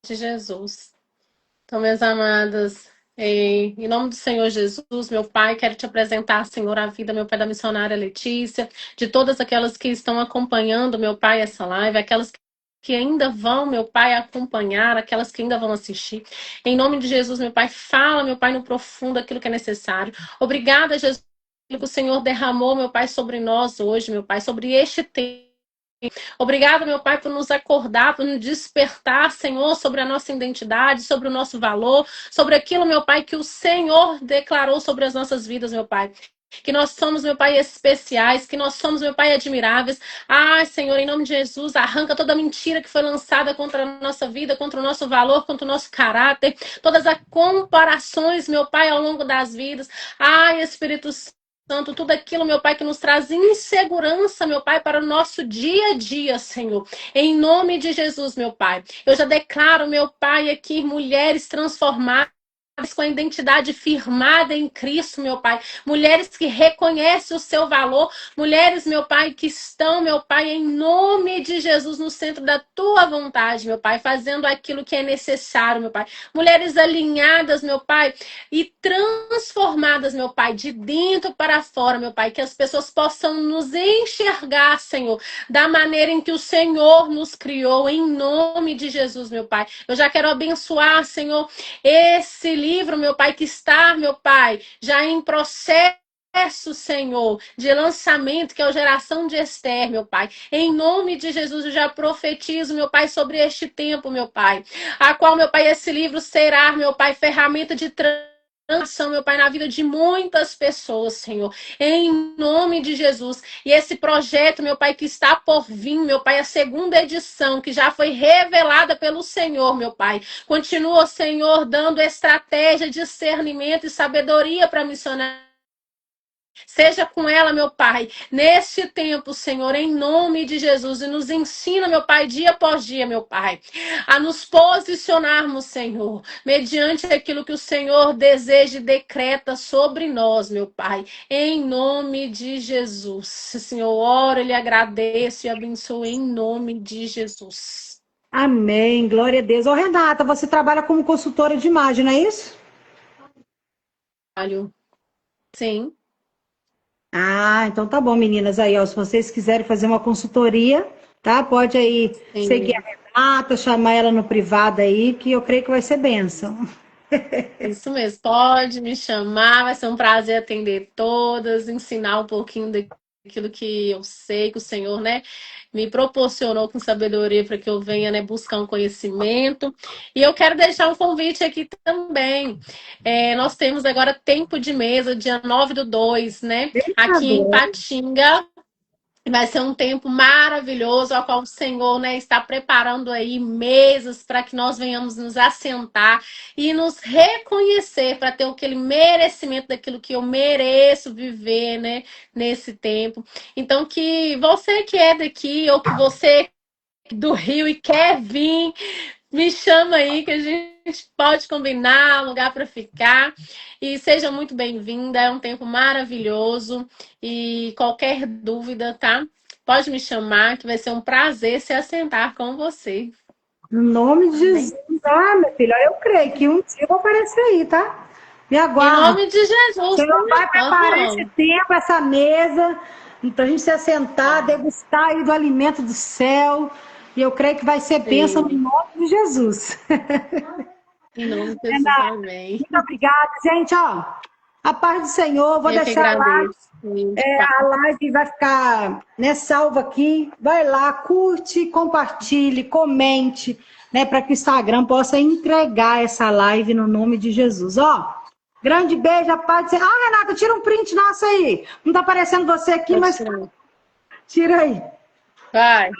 De Jesus. Então, minhas amadas, em nome do Senhor Jesus, meu Pai, quero te apresentar, Senhor, a vida, meu Pai, da missionária Letícia, de todas aquelas que estão acompanhando, meu Pai, essa live, aquelas que ainda vão, meu Pai, acompanhar, aquelas que ainda vão assistir. Em nome de Jesus, meu Pai, fala, meu Pai, no profundo aquilo que é necessário. Obrigada, Jesus, que o Senhor derramou, meu Pai, sobre nós hoje, meu Pai, sobre este tempo. Obrigado, meu Pai, por nos acordar, por nos despertar, Senhor, sobre a nossa identidade, sobre o nosso valor, sobre aquilo, meu Pai, que o Senhor declarou sobre as nossas vidas, meu Pai. Que nós somos, meu Pai, especiais, que nós somos, meu Pai, admiráveis. Ah, Senhor, em nome de Jesus, arranca toda mentira que foi lançada contra a nossa vida, contra o nosso valor, contra o nosso caráter, todas as comparações, meu Pai, ao longo das vidas. Ai, Espírito Santo, tudo aquilo, meu Pai, que nos traz insegurança, meu Pai, para o nosso dia a dia, Senhor. Em nome de Jesus, meu Pai. Eu já declaro, meu Pai, aqui, mulheres transformadas com a identidade firmada em Cristo, meu Pai. Mulheres que reconhecem o seu valor. Mulheres, meu Pai, que estão, meu Pai, em nome de Jesus, no centro da tua vontade, meu Pai, fazendo aquilo que é necessário, meu Pai. Mulheres alinhadas, meu Pai, e transformadas, meu Pai, de dentro para fora, meu Pai. Que as pessoas possam nos enxergar, Senhor, da maneira em que o Senhor nos criou, em nome de Jesus, meu Pai. Eu já quero abençoar, Senhor, esse livro, meu Pai, que está, meu Pai, já em processo, Senhor, de lançamento, que é o Geração de Esther, meu Pai. Em nome de Jesus, eu já profetizo, meu Pai, sobre este tempo, meu Pai. A qual, meu Pai, esse livro será, meu Pai, ferramenta de transformação, meu Pai, na vida de muitas pessoas, Senhor. Em nome de Jesus. E esse projeto, meu Pai, que está por vir, meu Pai, a segunda edição, que já foi revelada pelo Senhor, meu Pai. Continua, Senhor, dando estratégia, discernimento e sabedoria para missionários. Seja com ela, meu Pai, neste tempo, Senhor, em nome de Jesus. E nos ensina, meu Pai, dia após dia, meu Pai, a nos posicionarmos, Senhor, mediante aquilo que o Senhor deseja e decreta sobre nós, meu Pai, em nome de Jesus. Senhor, oro, lhe agradeço e abençoo em nome de Jesus. Amém, glória a Deus. Ô, Renata, você trabalha como consultora de imagem, não é isso? Sim. Ah, então tá bom, meninas. Aí, ó, se vocês quiserem fazer uma consultoria, tá? Pode aí seguir a Sim. Renata, chamar ela no privado aí, que eu creio que vai ser bênção. Isso mesmo, pode me chamar, vai ser um prazer atender todas, ensinar um pouquinho aquilo que eu sei que o Senhor, né, me proporcionou com sabedoria para que eu venha, né, buscar um conhecimento. E eu quero deixar um convite aqui também. Nós temos agora tempo de mesa, dia 9/2, né, Eita, aqui em glória. Patinga. Vai ser um tempo maravilhoso, ao qual o Senhor, né, está preparando aí mesas para que nós venhamos nos assentar e nos reconhecer para ter aquele merecimento daquilo que eu mereço viver, né, nesse tempo. Então, que você que é daqui ou que você é do Rio e quer vir, me chama aí que a gente pode combinar um lugar para ficar. E seja muito bem-vinda, é um tempo maravilhoso. E qualquer dúvida, tá? Pode me chamar, que vai ser um prazer se assentar com você. No nome de Amém? Jesus. Ah, minha filha, eu creio que um dia eu vou aparecer aí, tá? Me Em aguarde. nome de O Jesus, Senhor né? vai preparar esse Aham. tempo, essa mesa, para a gente se assentar, Vai. degustar aí do alimento do céu. E eu creio que vai ser bênção no Sim. nome de Jesus. Em nome de Jesus, Renata, amém. muito obrigada, gente. Ó, a paz do Senhor, vou Eu que deixar lá. agradeço. A live vai ficar, né, salva aqui. Vai lá, curte, compartilhe, comente, né, para que o Instagram possa entregar essa live no nome de Jesus. Ó, grande beijo, a paz do Senhor. Ah, Renata, tira um print nosso aí. Não tá aparecendo você aqui, Pode mas tirar. tira aí. Vai.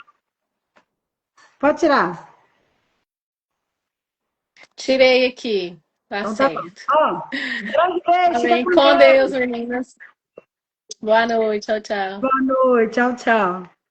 Pode tirar. Tirei aqui. Tá Então tá bom. certo. Ó, grande beijo, fica Amém. com Com Deus, Deus. meninas. Boa noite. Tchau, tchau. Boa noite, tchau, tchau.